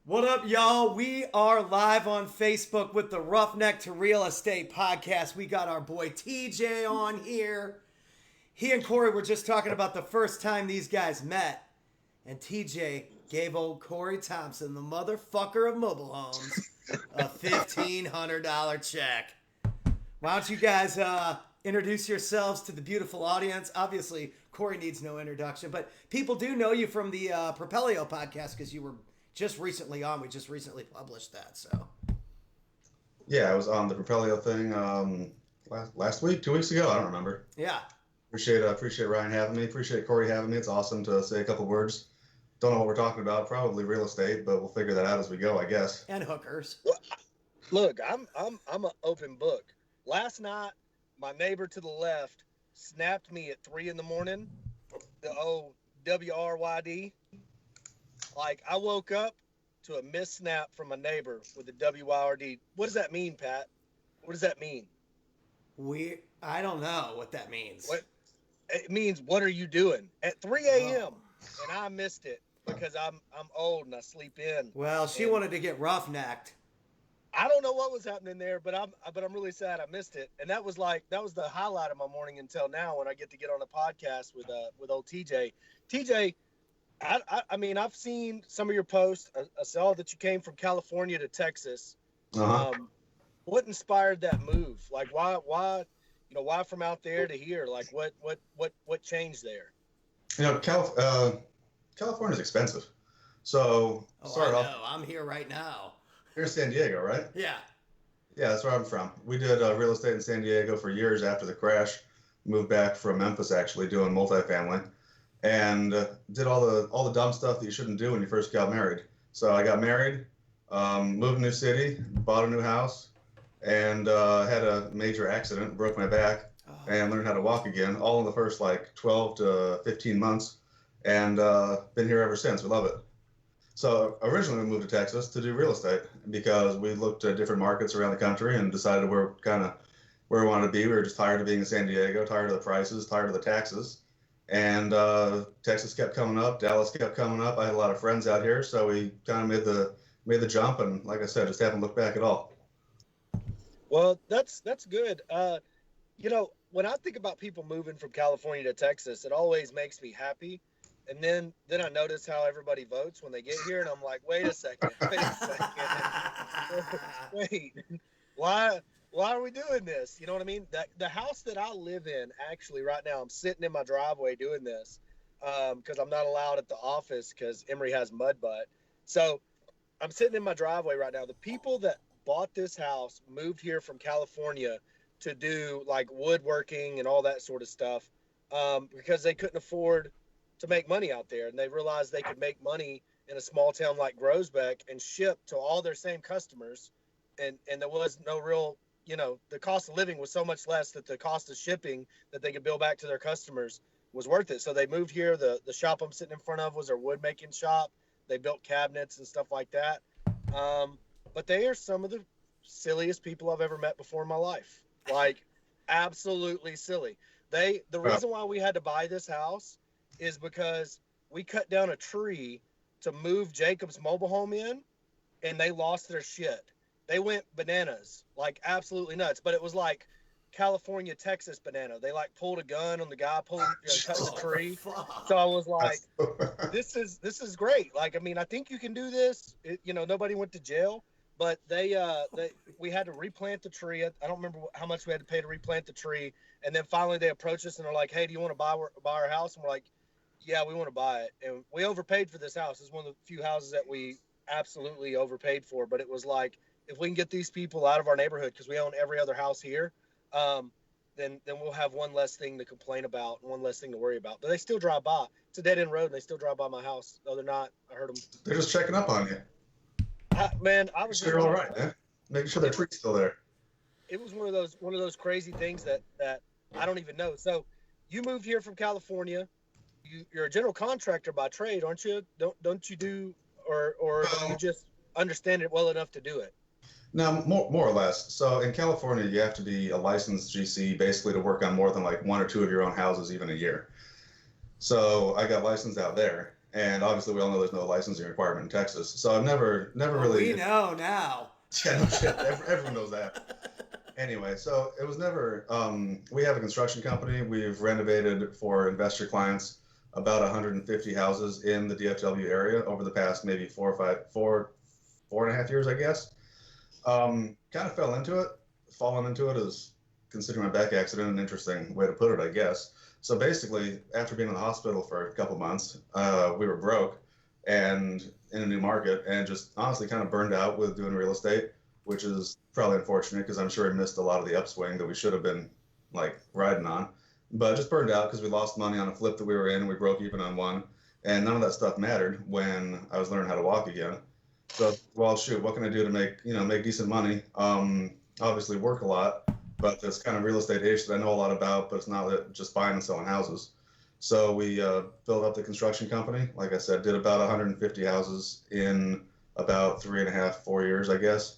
What up, y'all? We are live on Facebook with the Roughneck to Real Estate podcast. We got our boy TJ on here. He and Corey were just talking about the first time these guys met, and TJ gave old Corey Thompson, the motherfucker of mobile homes, a $1,500 check. Why don't you guys introduce yourselves to the beautiful audience? Obviously, Corey needs no introduction, but people do know you from the Propelio podcast because you were just recently on. We just recently published that, so. Yeah, I was on the Propelio thing last week, 2 weeks ago. I don't remember. Yeah. Appreciate Ryan having me. Appreciate Corey having me. It's awesome to say a couple words. Don't know what we're talking about. Probably real estate, but we'll figure that out as we go, I guess. And hookers. Well, look, I'm an open book. Last night, my neighbor to the left snapped me at 3 a.m. The old WRYD. Like, I woke up to a missed snap from my neighbor with the WRYD. What does that mean, Pat? What does that mean? I don't know what that means. It means, what are you doing at 3 a.m.? And I missed it because I'm old and I sleep in. Well, she wanted to get rough-necked. I don't know what was happening there, but I'm really sad I missed it. And that was the highlight of my morning until now when I get to get on a podcast with old TJ. TJ, I mean, I've seen some of your posts. I saw that you came from California to Texas. Uh-huh. What inspired that move? Like, why from out there to here? Like, what changed there? You know, California's expensive. So start off. I'm here right now. You're in San Diego, right? Yeah. Yeah, that's where I'm from. We did real estate in San Diego for years after the crash. Moved back from Memphis, actually, doing multifamily. And did all the dumb stuff that you shouldn't do when you first got married. So I got married, moved to a new city, bought a new house, and had a major accident, broke my back, and learned how to walk again, all in the first 12 to 15 months, and been here ever since. We love it. So originally we moved to Texas to do real estate because we looked at different markets around the country and decided where we wanted to be. We were just tired of being in San Diego, tired of the prices, tired of the taxes. And Texas kept coming up, Dallas kept coming up. I had a lot of friends out here, so we kind of made the jump, and like I said, just haven't looked back at all. Well, that's good. When I think about people moving from California to Texas, it always makes me happy. And then I notice how everybody votes when they get here, and I'm like, wait a second. Wait, why are we doing this? You know what I mean? The house that I live in, actually, right now, I'm sitting in my driveway doing this because I'm not allowed at the office because Emory has mud butt. So I'm sitting in my driveway right now. The people that bought this house moved here from California to do like woodworking and all that sort of stuff because they couldn't afford to make money out there. And they realized they could make money in a small town like Groesbeck and ship to all their same customers. And there was no real, the cost of living was so much less that the cost of shipping that they could bill back to their customers was worth it. So they moved here. The shop I'm sitting in front of was their wood making shop. They built cabinets and stuff like that. But they are some of the silliest people I've ever met before in my life. Like, absolutely silly. The reason why we had to buy this house is because we cut down a tree to move Jacob's mobile home in, and they lost their shit. They went bananas, like absolutely nuts. But it was like California, Texas banana. They pulled a gun on the guy cutting the tree. So I was like, this is great. Like, I mean, I think you can do this. Nobody went to jail, but we had to replant the tree. I don't remember how much we had to pay to replant the tree. And then finally they approached us and they're like, hey, do you want to buy our house? And we're like, yeah, we want to buy it. And we overpaid for this house. It's one of the few houses that we absolutely overpaid for. But it was like, if we can get these people out of our neighborhood, because we own every other house here, then we'll have one less thing to complain about and one less thing to worry about. But they still drive by. It's a dead-end road, and they still drive by my house. No, they're not. I heard them. They're just checking up on you. I was sure, all right, man. Making sure that tree's still there. It was one of those crazy things that I don't even know. So you moved here from California. You're a general contractor by trade, aren't you? Don't you do or do you just understand it well enough to do it? No, more or less. So in California, you have to be a licensed GC basically to work on more than one or two of your own houses even a year. So I got licensed out there. And obviously, we all know there's no licensing requirement in Texas. So I've never really. We know now. Yeah, no shit. Everyone knows that. Anyway, so it was never. We have a construction company. We've renovated for investor clients about 150 houses in the DFW area over the past maybe 4.5 years, I guess. Kind of fell into it. Falling into it is, considering my back accident, an interesting way to put it, I guess. So basically, after being in the hospital for a couple months, we were broke and in a new market, and just honestly kind of burned out with doing real estate, which is probably unfortunate because I'm sure we missed a lot of the upswing that we should have been like riding on. But just burned out because we lost money on a flip that we were in, and we broke even on one, and none of that stuff mattered when I was learning how to walk again. So, well, shoot, what can I do to make decent money? Obviously work a lot, but this kind of real estate ish that I know a lot about, but it's not just buying and selling houses. So we built up the construction company. Like I said, did about 150 houses in about 3.5, 4 years, I guess.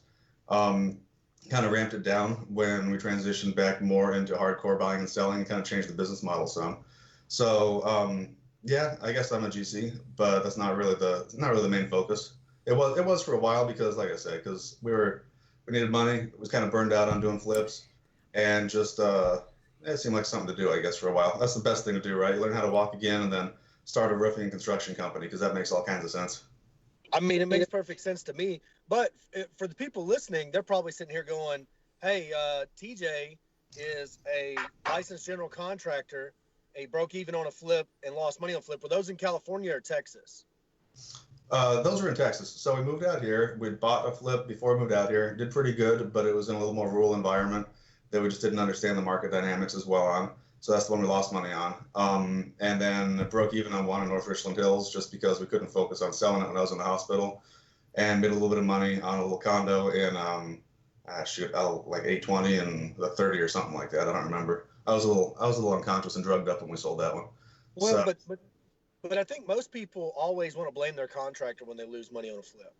Kind of ramped it down when we transitioned back more into hardcore buying and selling, and kind of changed the business model some. So yeah, I guess I'm a GC, but that's not really the main focus. It was for a while because, like I said, because we needed money. It was kind of burned out on doing flips, and just it seemed like something to do, I guess, for a while. That's the best thing to do, right? You learn how to walk again, and then start a roofing and construction company, because that makes all kinds of sense. I mean, it makes perfect sense to me. But for the people listening, they're probably sitting here going, "Hey, TJ is a licensed general contractor. He broke even on a flip and lost money on a flip. Were those in California or Texas?" Those were in Texas. So we moved out here. We'd bought a flip before we moved out here. Did pretty good, but it was in a little more rural environment that we just didn't understand the market dynamics as well on. So that's the one we lost money on. And then broke even on one in North Richland Hills just because we couldn't focus on selling it when I was in the hospital. And made a little bit of money on a little condo in, like 820 and the 30 or something like that. I don't remember. I was a little unconscious and drugged up when we sold that one. Well, so. But I think most people always want to blame their contractor when they lose money on a flip.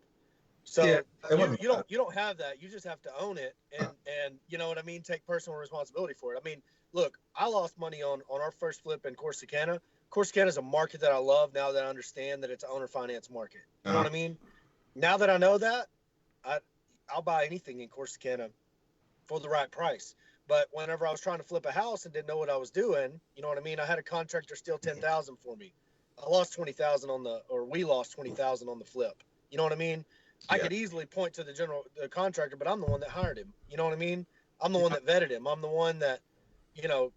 So yeah, you don't have that. You just have to own it and you know what I mean, take personal responsibility for it. I mean, look, I lost money on our first flip in Corsicana. Corsicana is a market that I love now that I understand that it's an owner finance market. You know what I mean? Now that I know that, I'll buy anything in Corsicana for the right price. But whenever I was trying to flip a house and didn't know what I was doing, you know what I mean? I had a contractor steal $10,000 for me. I lost $20,000 we lost $20,000 on the flip. You know what I mean? Yeah. I could easily point to the contractor, but I'm the one that hired him. You know what I mean? I'm the one that vetted him. I'm the one that,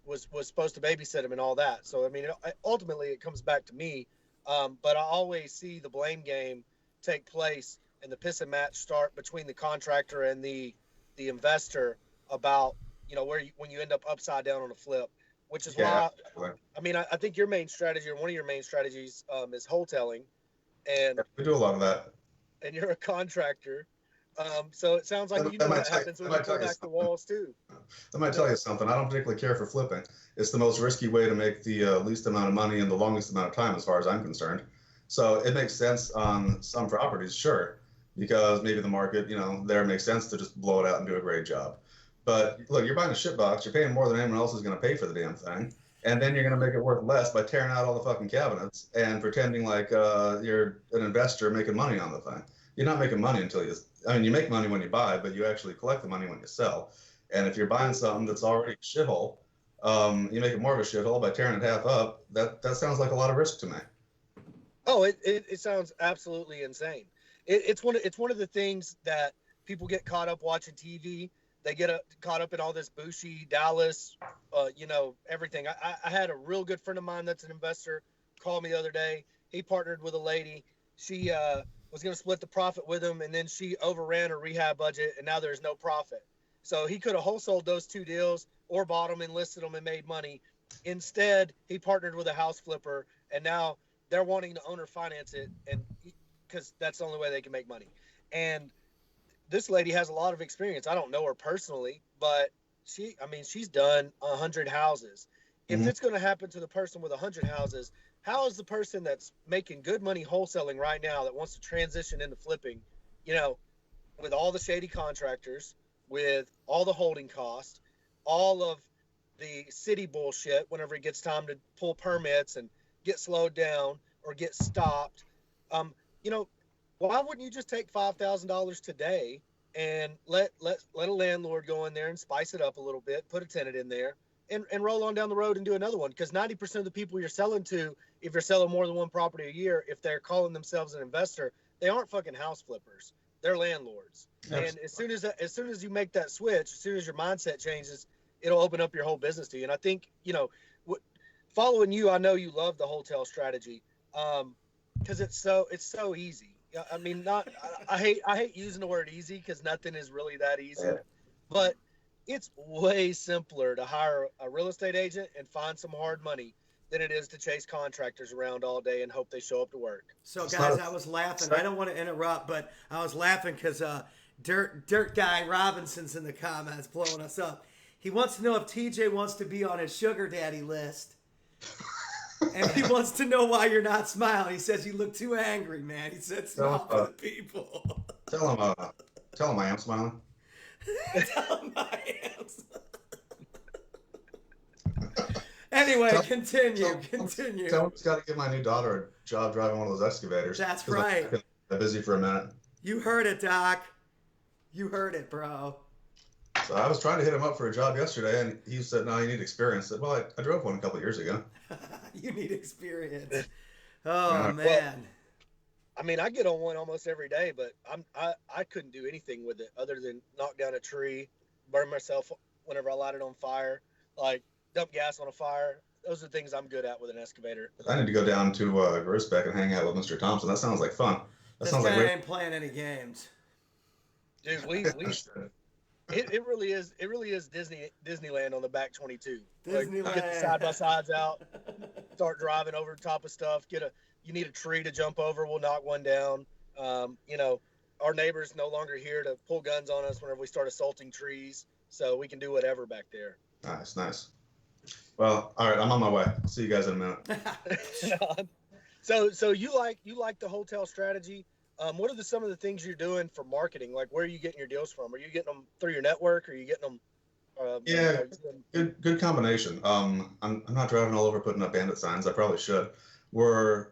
was supposed to babysit him and all that. So, I mean, ultimately it comes back to me. But I always see the blame game take place and the piss and match start between the contractor and the investor about, when you end up upside down on a flip. Which is why, I mean, I think your main strategy, or one of your main strategies, is wholesaling, and we do a lot of that. And you're a contractor, so it sounds like you know what happens when you pull back the walls too. That might tell you something. I don't particularly care for flipping. It's the most risky way to make the least amount of money in the longest amount of time, as far as I'm concerned. So it makes sense on some properties, sure, because maybe the market, there makes sense to just blow it out and do a great job. But look, you're buying a shit box. You're paying more than anyone else is going to pay for the damn thing. And then you're going to make it worth less by tearing out all the fucking cabinets and pretending like you're an investor making money on the thing. You're not making money until you make money when you buy, but you actually collect the money when you sell. And if you're buying something that's already a shithole, you make it more of a shithole by tearing it half up. That sounds like a lot of risk to me. Oh, it sounds absolutely insane. It's one of the things that people get caught up watching TV. They get caught up in all this Bushi, Dallas, everything. I had a real good friend of mine that's an investor call me the other day. He partnered with a lady. She was going to split the profit with him, and then she overran her rehab budget, and now there's no profit. So he could have wholesaled those two deals or bought them and listed them and made money. Instead, he partnered with a house flipper, and now they're wanting to owner finance it, and because that's the only way they can make money. And this lady has a lot of experience. I don't know her personally, but she's done 100 houses. If it's going to happen to the person with 100 houses, how is the person that's making good money wholesaling right now that wants to transition into flipping, with all the shady contractors, with all the holding costs, all of the city bullshit whenever it gets time to pull permits and get slowed down, or get stopped. You know, why wouldn't you just take $5,000 today and let a landlord go in there and spice it up a little bit, put a tenant in there, and roll on down the road and do another one? Because 90% of the people you're selling to, if you're selling more than one property a year, if they're calling themselves an investor, they aren't fucking house flippers. They're landlords. Absolutely. And as soon as you make that switch, as soon as your mindset changes, it'll open up your whole business to you. And I think, you know, following you, I know you love the hotel strategy, because it's so easy. I mean, I hate using the word easy because nothing is really that easy, but it's way simpler to hire a real estate agent and find some hard money than it is to chase contractors around all day and hope they show up to work. So guys, I was laughing. I don't want to interrupt, but I was laughing because Dirt Guy Robinson's in the comments blowing us up. He wants to know if TJ wants to be on his sugar daddy list. And he wants to know why you're not smiling. He says you look too angry, man. He said smile for the people. Tell him I am smiling. Tell him I am smiling. Anyway, continue. Tell him he's got to give my new daughter a job driving one of those excavators. That's right. I've been busy for a minute. You heard it, Doc. You heard it, bro. So I was trying to hit him up for a job yesterday, and he said, "No, you need experience." I said, "Well, I drove one a couple of years ago." You need experience. Oh man. Well, I mean, I get on one almost every day, but I couldn't do anything with it other than knock down a tree, burn myself whenever I light it on fire, like dump gas on a fire. Those are the things I'm good at with an excavator. I need to go down to Groesbeck and hang out with Mr. Thompson. That sounds like fun. This guy ain't playing any games. Dude, it really is Disneyland on the back 22. Disneyland. Like, get the side by sides out, start driving over the top of stuff. You need a tree to jump over, we'll knock one down. You know, our neighbor's no longer here to pull guns on us whenever we start assaulting trees, so we can do whatever back there. Nice. Well, all right, I'm on my way. I'll see you guys in a minute. So you like the hotel strategy? What are some of the things you're doing for marketing? Like, where are you getting your deals from? Are you getting them through your network? Or are you getting them? Good combination. I'm not driving all over putting up bandit signs. I probably should. We're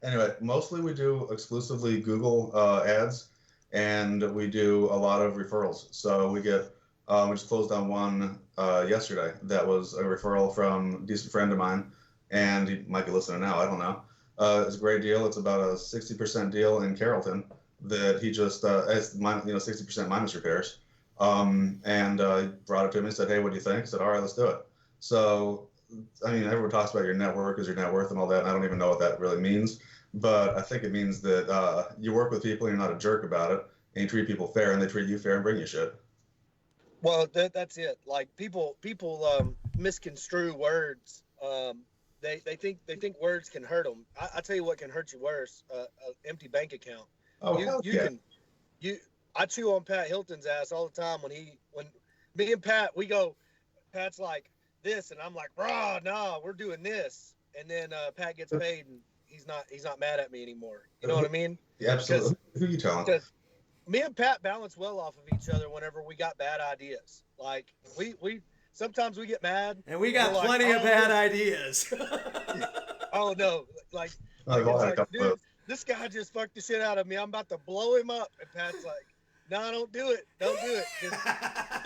anyway. Mostly we do exclusively Google ads, and we do a lot of referrals. So we get we just closed on one yesterday that was a referral from a decent friend of mine, and he might be listening now. I don't know. It's a great deal. It's about a 60% deal in Carrollton that he just has 60% minus repairs. And he brought it to me and said, "Hey, what do you think?" I said, "All right, let's do it." So, I mean, everyone talks about your network is your net worth and all that. And I don't even know what that really means, but I think it means that you work with people and you're not a jerk about it, and you treat people fair and they treat you fair and bring you shit. Well, that's it. Like people misconstrue words. They think words can hurt them. I tell you what can hurt you worse: an empty bank account. Oh, I chew on Pat Hilton's ass all the time when me and Pat we go. Pat's like this, and I'm like, "Rah, nah, we're doing this." And then Pat gets paid, and he's not mad at me anymore. You know what I mean? Yeah, absolutely. Who are you telling? Because me and Pat balance well off of each other whenever we got bad ideas. Like we. Sometimes we get mad. And we got plenty of bad ideas. Oh, no. Like dude, this guy just fucked the shit out of me. I'm about to blow him up. And Pat's like, "No, don't do it. Don't do it. Just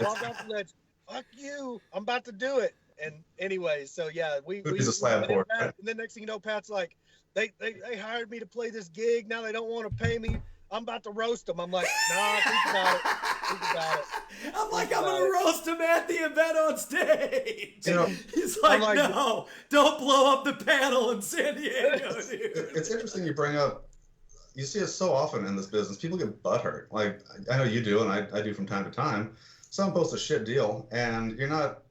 walk off the ledge. Fuck you. I'm about to do it." And anyway, so yeah, He's a slab for it. And then next thing you know, Pat's like, they hired me to play this gig. Now they don't want to pay me. I'm about to roast them. I'm like, "Nah, think about it. I'm like, I'm going to roast him at the event on stage. You know, he's like, "No, don't blow up the panel in San Diego, dude." It's interesting you bring up, you see it so often in this business. People get butthurt. Like, I know you do, and I do from time to time. Someone posts a shit deal, and you're not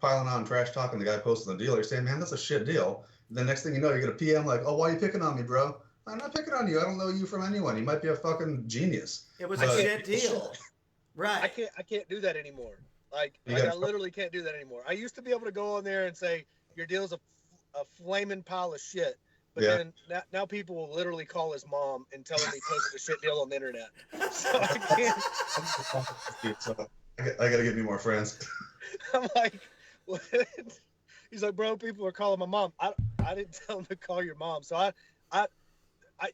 piling on trash talking the guy posting the deal. You're saying, "Man, that's a shit deal." And the next thing you know, you get a PM like, "Oh, why are you picking on me, bro?" "I'm not picking on you. I don't know you from anyone. You might be a fucking genius." It was a shit deal. Right. I can't do that anymore. I literally can't do that anymore. I used to be able to go on there and say your deal's a flaming pile of shit, but then now people will literally call his mom and tell him he posted a shit deal on the internet. So I can't. So I gotta get me more friends. I'm like, what? He's like, "Bro, people are calling my mom." I I didn't tell him to call your mom. So I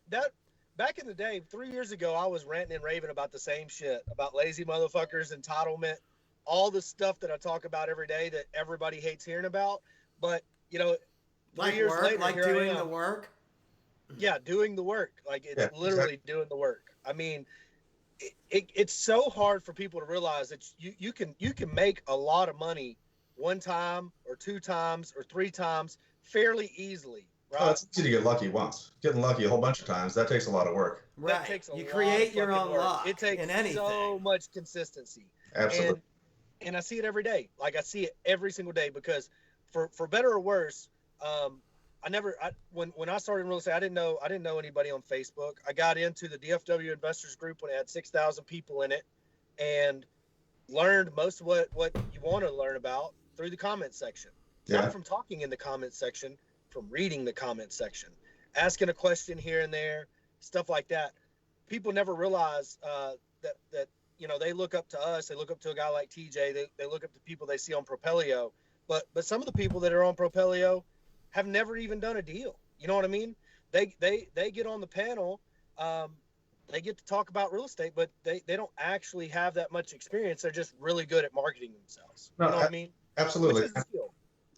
that back in the day, 3 years ago, I was ranting and raving about the same shit, about lazy motherfuckers, entitlement, all the stuff that I talk about every day that everybody hates hearing about. But, you know, 3 Like years work, later, like here I doing am. the work. Yeah, doing the work. Like, it's Yeah, literally exactly. doing the work. I mean, it's so hard for people to realize that you can make a lot of money one time or two times or three times fairly easily, Oh, right? it's easy to get lucky once. Getting lucky a whole bunch of times, that takes a lot of work. That Right. takes a You lot of create your fucking own work. It luck takes in anything. so much consistency. Absolutely. And I see it every day. Like, I see it every single day because for better or worse, when I started in real estate, I didn't know anybody on Facebook. I got into the DFW investors group when it had 6,000 people in it, and learned most of what you want to learn about through the comment section. Yeah. Not from talking in the comment section, from reading the comment section, asking a question here and there, stuff like that. People never realize that they look up to us. They look up to a guy like TJ. They look up to people they see on Propelio. But some of the people that are on Propelio have never even done a deal. You know what I mean? They get on the panel. They get to talk about real estate, but they don't actually have that much experience. They're just really good at marketing themselves. No, You know what I mean? absolutely. Which is a skill.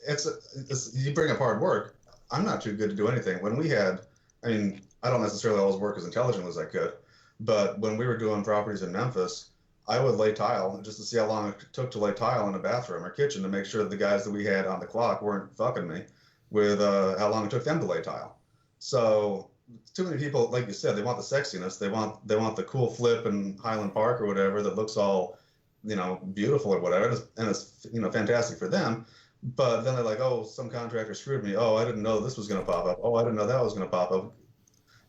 It's you bring up hard work. I'm not too good to do anything. When we had, I mean, I don't necessarily always work as intelligently as I could, but when we were doing properties in Memphis, I would lay tile just to see how long it took to lay tile in a bathroom or kitchen to make sure that the guys that we had on the clock weren't fucking me with how long it took them to lay tile. So too many people, like you said, they want the sexiness. They want the cool flip in Highland Park or whatever that looks all, beautiful or whatever, and it's fantastic for them. But then they're like, oh, some contractor screwed me. Oh, I didn't know this was going to pop up. Oh, I didn't know that was going to pop up.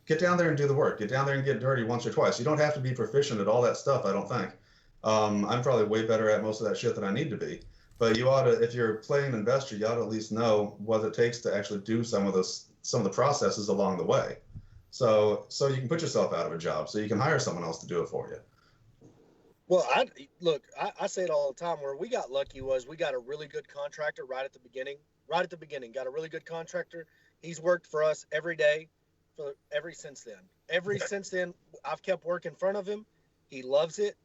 Get down there and do the work. Get down there and get dirty once or twice. You don't have to be proficient at all that stuff, I don't think. I'm probably way better at most of that shit than I need to be. But you ought to, if you're playing investor, you ought to at least know what it takes to actually do some of the processes along the way. So you can put yourself out of a job, so you can hire someone else to do it for you. Well, I say it all the time. Where we got lucky was we got a really good contractor right at the beginning. Right at the beginning, got a really good contractor. He's worked for us every day, since then. Since then, I've kept work in front of him. He loves it.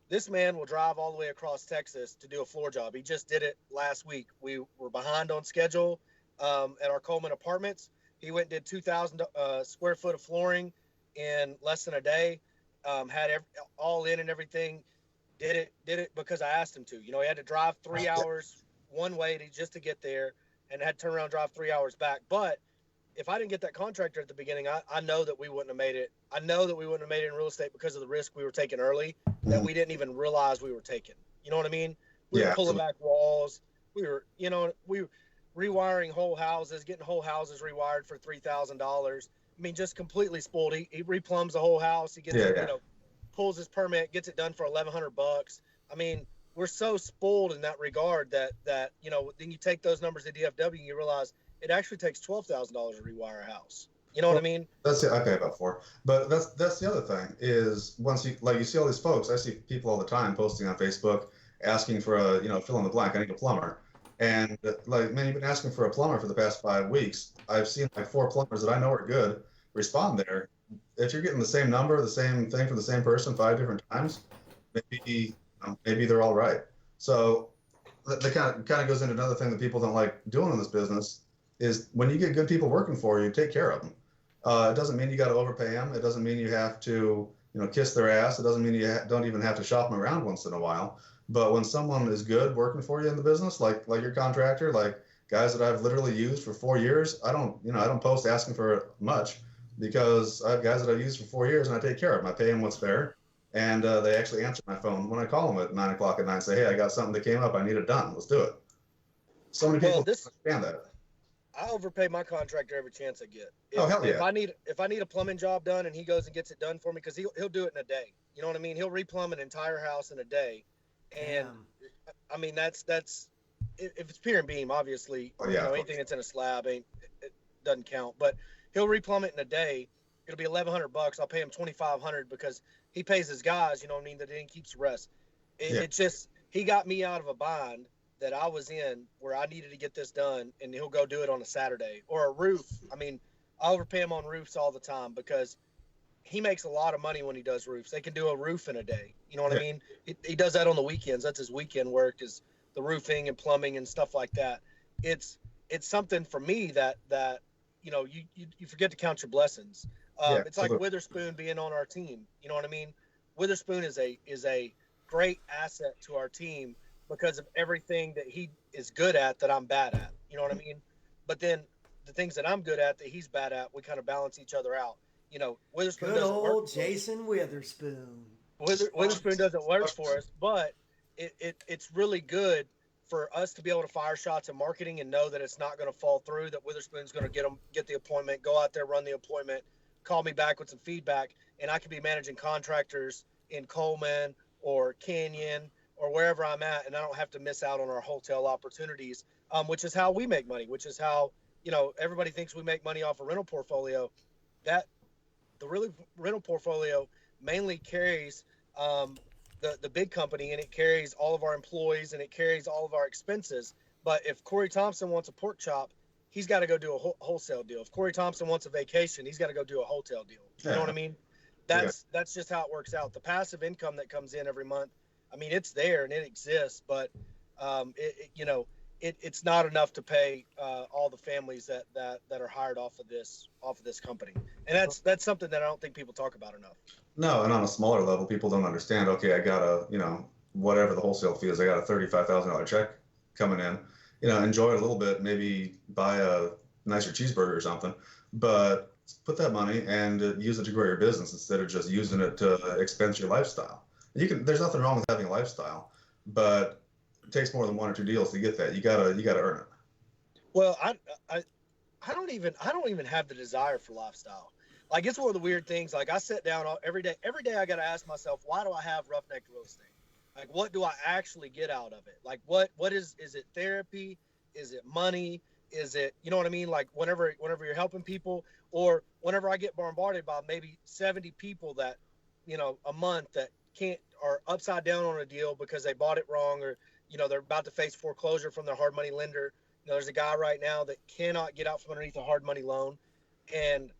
This man will drive all the way across Texas to do a floor job. He just did it last week. We were behind on schedule at our Coleman Apartments. He went and did 2,000 square foot of flooring in less than a day. Had all in and everything. Did it because I asked him to. He had to drive 3 hours one way just to get there, and had to turn around and drive 3 hours back. But if I didn't get that contractor at the beginning, I know that we wouldn't have made it. I know that we wouldn't have made it in real estate because of the risk we were taking early that we didn't even realize we were taking. You know what I mean? We were pulling back walls. We were rewiring whole houses, getting whole houses rewired for $3,000. I mean, just completely spoiled. He replumbs the whole house. He gets pulls his permit, gets it done for $1,100. I mean, we're so spoiled in that regard that then you take those numbers to DFW and you realize it actually takes $12,000 to rewire a house. You know what I mean? That's it. I pay about $4,000. But that's the other thing is once you see all these folks, I see people all the time posting on Facebook asking for a fill in the blank. I need a plumber, and man, you've been asking for a plumber for the past 5 weeks. I've seen 4 plumbers that I know are good respond there. If you're getting the same number, the same thing from the same person 5 different times, maybe they're all right. So that kind of goes into another thing that people don't like doing in this business is when you get good people working for you, take care of them. It doesn't mean you got to overpay them. It doesn't mean you have to, kiss their ass. It doesn't mean you don't even have to shop them around once in a while. But when someone is good working for you in the business, like your contractor, like guys that I've literally used for 4 years, I don't post asking for much because I have guys that I've used for 4 years and I take care of them. I pay them what's fair. And they actually answer my phone when I call them at 9 o'clock at night and say, hey, I got something that came up. I need it done. Let's do it. So many people understand that. I overpay my contractor every chance I get. Hell yeah. If I need a plumbing job done and he goes and gets it done for me, because he'll do it in a day. You know what I mean? He'll replumb an entire house in a day. And I mean that's if it's pier and beam, obviously, anything that's in a slab it doesn't count. But he'll replumb it in a day. It'll be $1,100. I'll pay him $2,500 because he pays his guys. You know what I mean? That then keeps the rest. It's just he got me out of a bind that I was in where I needed to get this done, and he'll go do it on a Saturday. Or a roof. I mean, I overpay him on roofs all the time because he makes a lot of money when he does roofs. They can do a roof in a day. You know what I mean? He does that on the weekends. That's his weekend work, is the roofing and plumbing and stuff like that. It's something for me that you know, you forget to count your blessings. It's like Witherspoon being on our team. You know what I mean? Witherspoon is a great asset to our team because of everything that he is good at that I'm bad at. You know what I mean? But then the things that I'm good at that he's bad at, we kind of balance each other out. You know, Witherspoon Good doesn't work. old Jason Witherspoon. Witherspoon doesn't work for us, but it's really good for us to be able to fire shots in marketing and know that it's not going to fall through, that Witherspoon's going to get the appointment, go out there, run the appointment, call me back with some feedback, and I could be managing contractors in Coleman or Canyon or wherever I'm at, and I don't have to miss out on our hotel opportunities, which is how we make money, which is how, you know, everybody thinks we make money off a rental portfolio. That the rental portfolio mainly carries the big company, and it carries all of our employees, and it carries all of our expenses. But if Corey Thompson wants a pork chop, he's got to go do a wholesale deal. If Corey Thompson wants a vacation, he's got to go do a hotel deal. You know what I mean? That's just how it works out. The passive income that comes in every month, I mean, it's there and it exists, but it's not enough to pay all the families that are hired off of this company. And that's something that I don't think people talk about enough. No, and on a smaller level, people don't understand, okay, I got a, you know, whatever the wholesale fee is, I got a $35,000 check coming in, you know, enjoy it a little bit, maybe buy a nicer cheeseburger or something, but put that money and use it to grow your business instead of just using it to expense your lifestyle. There's nothing wrong with having a lifestyle, but it takes more than one or two deals to get that. You gotta earn it. Well, I don't even have the desire for lifestyle. Like, it's one of the weird things. Like, I sit down every day I got to ask myself, why do I have Roughneck Real Estate? Like, what do I actually get out of it? Like, what is it therapy? Is it money? Is it, you know what I mean? Like, whenever you're helping people, or whenever I get bombarded by maybe 70 people that, you know, a month that are upside down on a deal because they bought it wrong, or, you know, they're about to face foreclosure from their hard money lender. You know, there's a guy right now that cannot get out from underneath a hard money loan, and,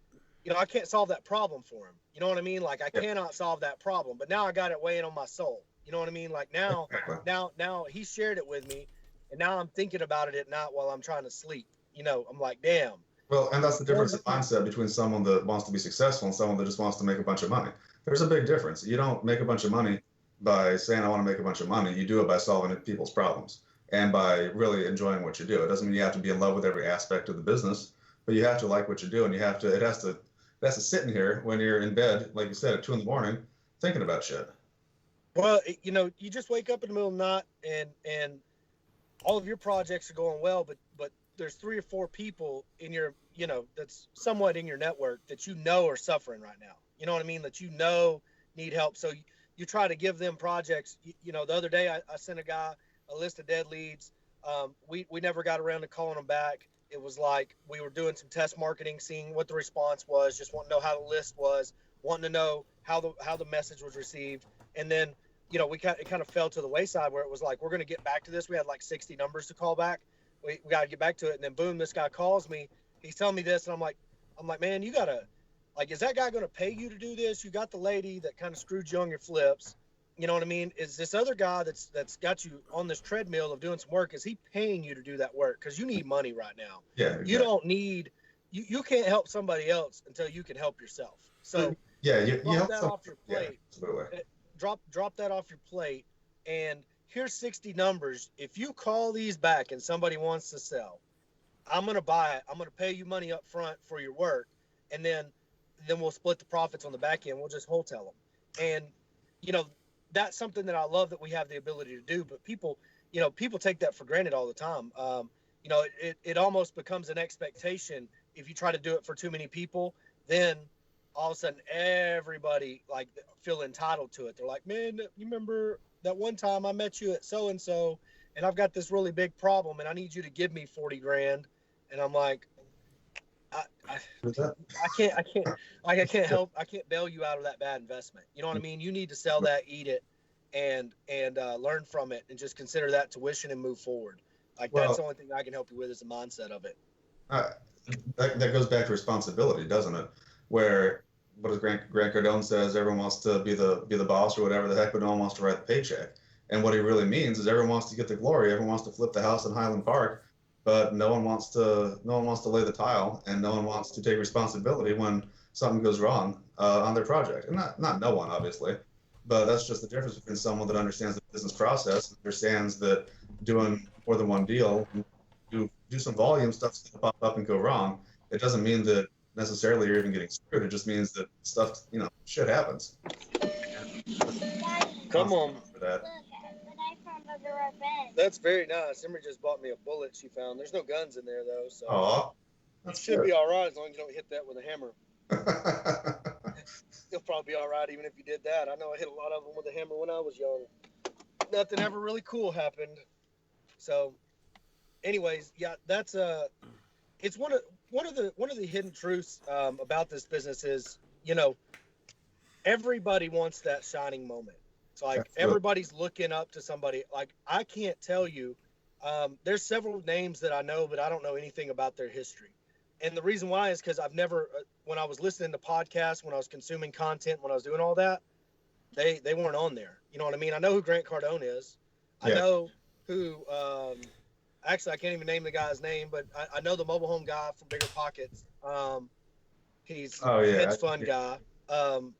you know, I can't solve that problem for him. You know what I mean? Like, I cannot solve that problem, but now I got it weighing on my soul. You know what I mean? Like, now he shared it with me, and now I'm thinking about it at night while I'm trying to sleep. You know, I'm like, damn. Well, and that's the difference in mindset between someone that wants to be successful and someone that just wants to make a bunch of money. There's a big difference. You don't make a bunch of money by saying, I want to make a bunch of money. You do it by solving people's problems and by really enjoying what you do. It doesn't mean you have to be in love with every aspect of the business, but you have to like what you do, and it has to sit in here when you're in bed, like you said, at 2 a.m, thinking about shit. Well, you know, you just wake up in the middle of the night and all of your projects are going well, but there's 3 or 4 people in your, you know, that's somewhat in your network that, you know, are suffering right now. You know what I mean? That, you know, need help. So you try to give them projects. You know, the other day I sent a guy a list of dead leads. We never got around to calling them back. It was like we were doing some test marketing, seeing what the response was, just wanting to know how the list was, wanting to know how the message was received. And then, you know, it kind of fell to the wayside where it was like, we're going to get back to this. We had like 60 numbers to call back. We got to get back to it. And then boom, this guy calls me. He's telling me this. And I'm like, man, you got to, like, is that guy going to pay you to do this? You got the lady that kind of screwed you on your flips. You know what I mean? Is this other guy that's got you on this treadmill of doing some work, is he paying you to do that work? Because you need money right now. Yeah. Exactly. You don't need, you can't help somebody else until you can help yourself. So yeah, you drop that off your plate. Yeah, drop that off your plate. And here's 60 numbers. If you call these back and somebody wants to sell, I'm going to buy it. I'm going to pay you money up front for your work. And then we'll split the profits on the back end. We'll just wholesale them. And, you know, that's something that I love that we have the ability to do, but people take that for granted all the time. You know, it almost becomes an expectation. If you try to do it for too many people, then all of a sudden everybody like feel entitled to it. They're like, man, you remember that one time I met you at so-and-so and I've got this really big problem and I need you to give me 40 grand. And I'm like, I can't bail you out of that bad investment. You know what I mean? You need to sell that, eat it, and learn from it and just consider that tuition and move forward. Like Well, that's the only thing I can help you with is the mindset of it. uh, that goes back to responsibility, doesn't it? Where what does Grant Cardone says? Everyone wants to be the boss or whatever the heck, but no one wants to write the paycheck. And what he really means is everyone wants to get the glory. Everyone wants to flip the house in Highland Park, but no one wants to lay the tile, and no one wants to take responsibility when something goes wrong on their project. And not no one, obviously, but that's just the difference between someone that understands the business process, understands that doing more than one deal, do some volume stuff's gonna pop up and go wrong. It doesn't mean that necessarily you're even getting screwed. It just means that stuff, shit happens. Come on. For that. That's very nice. Emery just bought me a bullet she found. There's no guns in there though, so Aw, you that's should good. be all right as long as you don't hit that with a hammer. You'll probably be all right even if you did that. I know I hit a lot of them with a hammer when I was young. Nothing ever really cool happened. So, anyways, yeah, that's it's one of the hidden truths about this business is, everybody wants that shining moment. It's like Absolutely. everybody's looking up to somebody. Like I can't tell you. There's several names that I know, but I don't know anything about their history. And the reason why is because I've never, when I was listening to podcasts, when I was consuming content, when I was doing all that, they weren't on there. You know what I mean? I know who Grant Cardone is. I know who, actually, I can't even name the guy's name, but I know the mobile home guy from Bigger Pockets. He's a hedge fund guy.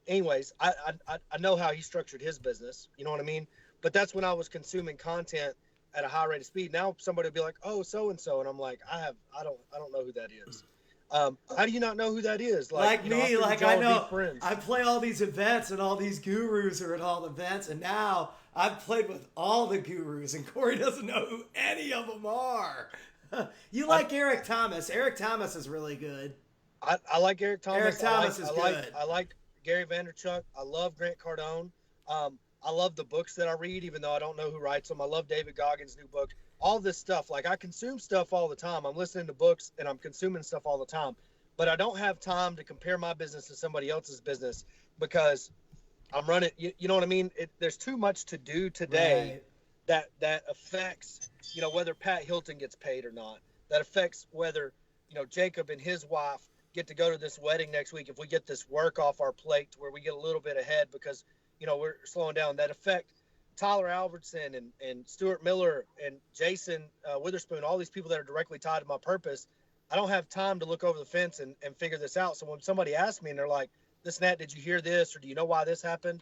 Anyways, I know how he structured his business. You know what I mean? But that's when I was consuming content at a high rate of speed. Now somebody would be like, "Oh, so and so," and I'm like, "I don't know who that is." How do you not know who that is? Like me, like I know, friends. I play all these events and all these gurus are at all the events, and now I've played with all the gurus, and Corey doesn't know who any of them are. You like Eric Thomas? Eric Thomas is really good. I like Eric Thomas. Eric Thomas is good. I like Gary Vaynerchuk. I love Grant Cardone. I love the books that I read, even though I don't know who writes them. I love David Goggins' new book. All this stuff, like I consume stuff all the time. I'm listening to books and I'm consuming stuff all the time. But I don't have time to compare my business to somebody else's business because I'm running. You know what I mean? There's too much to do today that affects, whether Pat Hilton gets paid or not. That affects whether, Jacob and his wife get to go to this wedding next week. If we get this work off our plate to where we get a little bit ahead because, we're slowing down, that affect Tyler Albertson and Stuart Miller and Jason Witherspoon, all these people that are directly tied to my purpose. I don't have time to look over the fence and figure this out. So when somebody asks me and they're like, "This Nat, did you hear this? Or do you know why this happened?"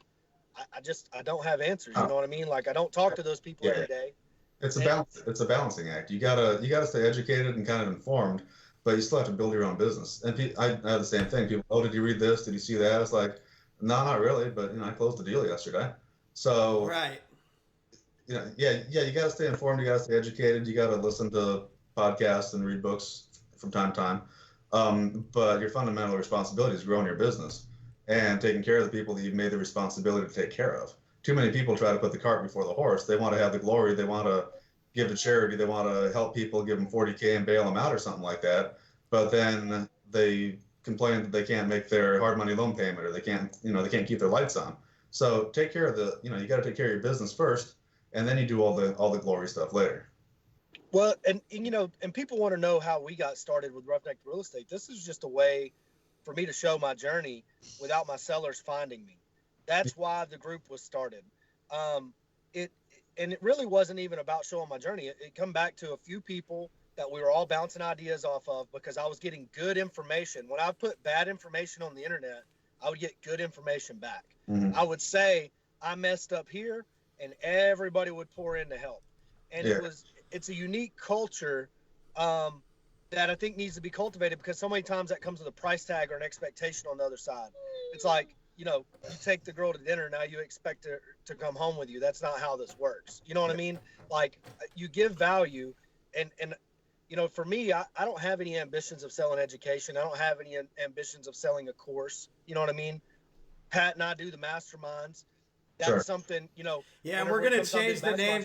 I don't have answers. You know what I mean? Like I don't talk to those people every day. It's a balancing act. You gotta stay educated and kind of informed, but you still have to build your own business. And I have the same thing. People, "Oh, did you read this? Did you see that?" It's like, no, not really. But I closed the deal yesterday. So right. You gotta stay informed. You gotta stay educated. You gotta listen to podcasts and read books from time to time. But your fundamental responsibility is growing your business and taking care of the people that you've made the responsibility to take care of. Too many people try to put the cart before the horse. They want to have the glory. They want to give to charity. They want to help people, give them $40K and bail them out or something like that. But then they complain that they can't make their hard money loan payment or they can't keep their lights on. So take care of you got to take care of your business first, and then you do all the glory stuff later. Well, and people want to know how we got started with Roughneck Real Estate. This is just a way for me to show my journey without my sellers finding me. That's why the group was started. It really wasn't even about showing my journey. It come back to a few people that we were all bouncing ideas off of because I was getting good information. When I put bad information on the internet, I would get good information back. Mm-hmm. I would say I messed up here, and everybody would pour in to help. And it's a unique culture that I think needs to be cultivated because so many times that comes with a price tag or an expectation on the other side. It's like, you take the girl to dinner, now you expect her to come home with you. That's not how this works. You know what I mean? Like you give value and for me, I don't have any ambitions of selling education. I don't have any ambitions of selling a course. You know what I mean? Pat and I do the masterminds. That's something, Yeah, and we're gonna change the name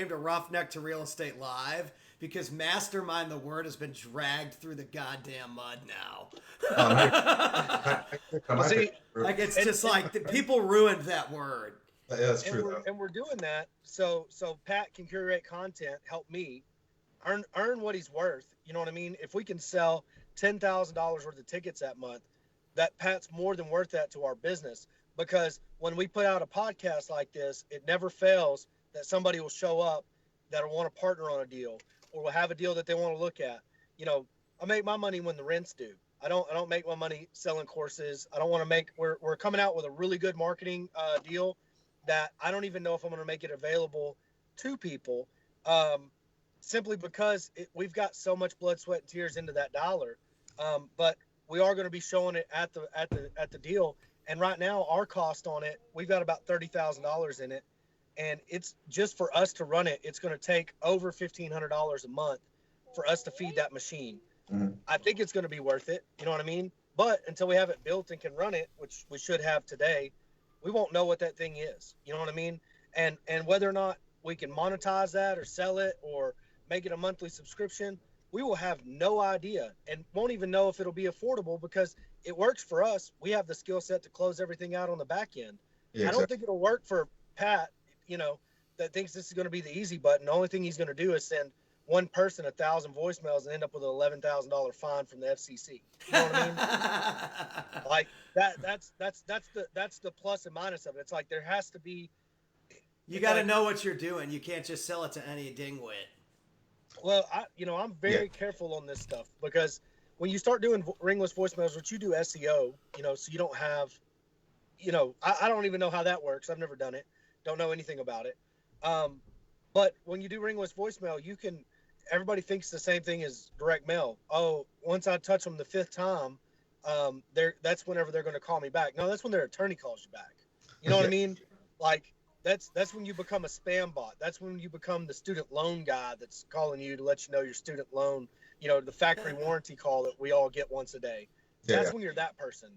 to Roughneck to Real Estate Live because mastermind, the word, has been dragged through the goddamn mud now. It's just like people ruined that word. Yeah, that's true though. And we're doing that so Pat can curate content, help me earn what he's worth. You know what I mean? If we can sell $10,000 worth of tickets that month, that Pat's more than worth that to our business. Because when we put out a podcast like this, it never fails that somebody will show up that'll want to partner on a deal or will have a deal that they want to look at. You know, I make my money when the rent's due. I don't make my money selling courses. I don't want to make. We're coming out with a really good marketing deal that I don't even know if I'm going to make it available to people, simply because we've got so much blood, sweat, and tears into that dollar. But we are going to be showing it at the deal. And right now, our cost on it, we've got about $30,000 in it, and it's just for us to run it. It's going to take over $1,500 a month for us to feed that machine. Mm-hmm. I think it's going to be worth it. You know what I mean? But until we have it built and can run it, which we should have today, we won't know what that thing is. You know what I mean? And whether or not we can monetize that or sell it or make it a monthly subscription, we will have no idea and won't even know if it'll be affordable because it works for us. We have the skill set to close everything out on the back end. Yeah, I don't think it'll work for Pat, you know, that thinks this is going to be the easy button. The only thing he's going to do is send one person 1,000 voicemails and end up with an $11,000 fine from the FCC. You know what I mean? Like that's the plus and minus of it. It's like there has to be. You got to know what you're doing. You can't just sell it to any dingwit. Well, I'm very careful on this stuff because when you start doing ringless voicemails, which you do SEO, you know, so you don't have, you know, I don't even know how that works. I've never done it. Don't know anything about it. But when you do ringless voicemail, everybody thinks the same thing as direct mail. Oh, once I touch them the 5th time, that's whenever they're going to call me back. No, that's when their attorney calls you back. You know what I mean? Like that's when you become a spam bot. That's when you become the student loan guy that's calling you to let you know your student loan, you know, the factory warranty call that we all get once a day. That's when you're that person.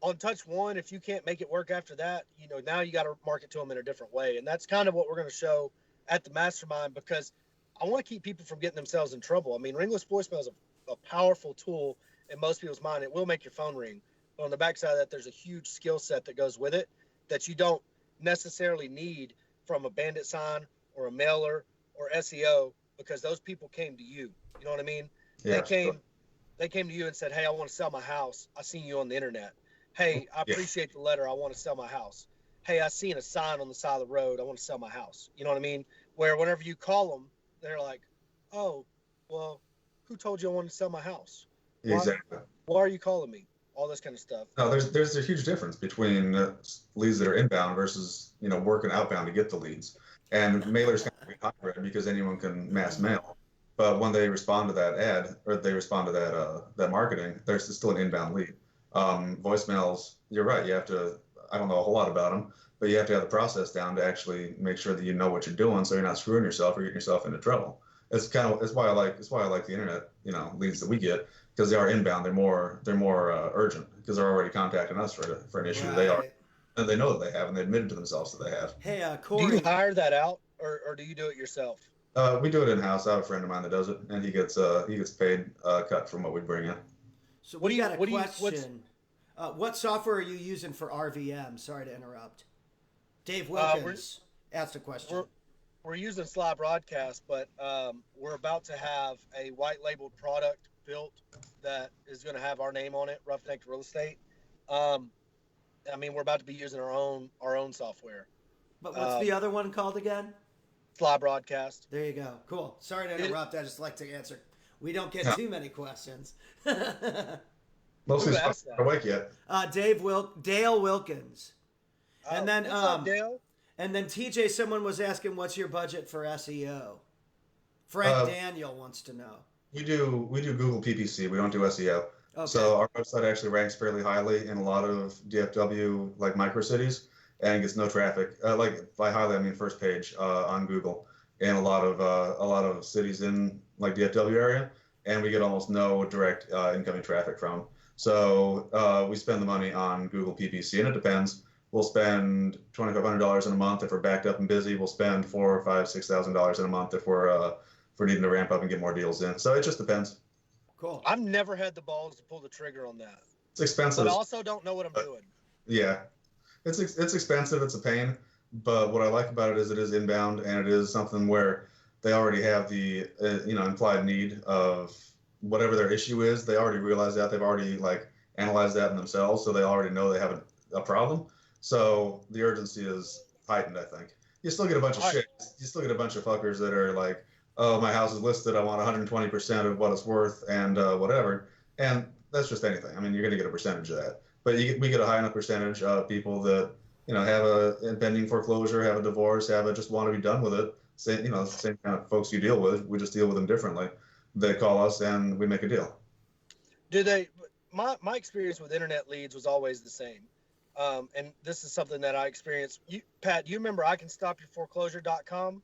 On touch one, if you can't make it work after that, you know, now you got to market to them in a different way. And that's kind of what we're going to show at the mastermind because I want to keep people from getting themselves in trouble. I mean, ringless voicemail is a powerful tool in most people's mind. It will make your phone ring. But on the backside of that, there's a huge skill set that goes with it that you don't necessarily need from a bandit sign or a mailer or SEO because those people came to you. You know what I mean? Yeah, they came to you and said, hey, I want to sell my house. I seen you on the internet. Hey, I appreciate the letter. I want to sell my house. Hey, I seen a sign on the side of the road. I want to sell my house. You know what I mean? Where whenever you call them, they're like, oh, well, who told you I wanted to sell my house? Exactly. Why are you calling me? All this kind of stuff. No, there's a huge difference between leads that are inbound versus, you know, working outbound to get the leads. And mailers can be hybrid because anyone can mass mail. But when they respond to that ad or they respond to that marketing, there's still an inbound lead. Voicemails, you're right. You have to, I don't know a whole lot about them, but you have to have the process down to actually make sure that you know what you're doing so you're not screwing yourself or getting yourself into trouble. It's why I like the internet, you know, leads that we get because they are inbound. They're more urgent because they're already contacting us for an issue and they know that they have and they admitted to themselves that they have. Hey, Corey, do you hire that out or do you do it yourself? We do it in house. I have a friend of mine that does it, and he gets paid cut from what we bring in. So we got a question. What software are you using for RVM? Sorry to interrupt. Dave Wilkins asked a question. We're using Sly Broadcast, but we're about to have a white labeled product built that is going to have our name on it, Roughneck Real Estate. I mean, we're about to be using our own software. But what's the other one called again? Sly Broadcast. There you go. Cool. Sorry to interrupt. I just like to answer. We don't get too many questions. Mostly not awake yet. Dale Wilkins. And then what's up, Dale? And then TJ, someone was asking, what's your budget for SEO? Frank Daniel wants to know. We do Google PPC. We don't do SEO. Okay. So our website actually ranks fairly highly in a lot of DFW like micro cities and gets no traffic. Like by highly, I mean first page on Google in a lot of cities in like DFW area, and we get almost no direct incoming traffic from. So we spend the money on Google PPC, and it depends. We'll spend $2,500 in a month if we're backed up and busy. We'll spend $4,000, $5,000, $6,000 in a month if we're needing to ramp up and get more deals in. So it just depends. Cool. I've never had the balls to pull the trigger on that. It's expensive. But I also don't know what I'm doing. Yeah, it's expensive. It's a pain. But what I like about it is inbound, and it is something where they already have the implied need of whatever their issue is. They already realize that. They've already like analyzed that in themselves, so they already know they have a problem. So the urgency is heightened, I think. You still get a bunch of shit. You still get a bunch of fuckers that are like, oh, my house is listed. I want 120% of what it's worth and whatever. And that's just anything. I mean, you're going to get a percentage of that. But we get a high enough percentage of people that, have a impending foreclosure, have a divorce, just want to be done with it. Same kind of folks you deal with. We just deal with them differently. They call us and we make a deal. Do they? My experience with internet leads was always the same. And this is something that I experienced. Pat, you remember ICanStopYourForeclosure.com?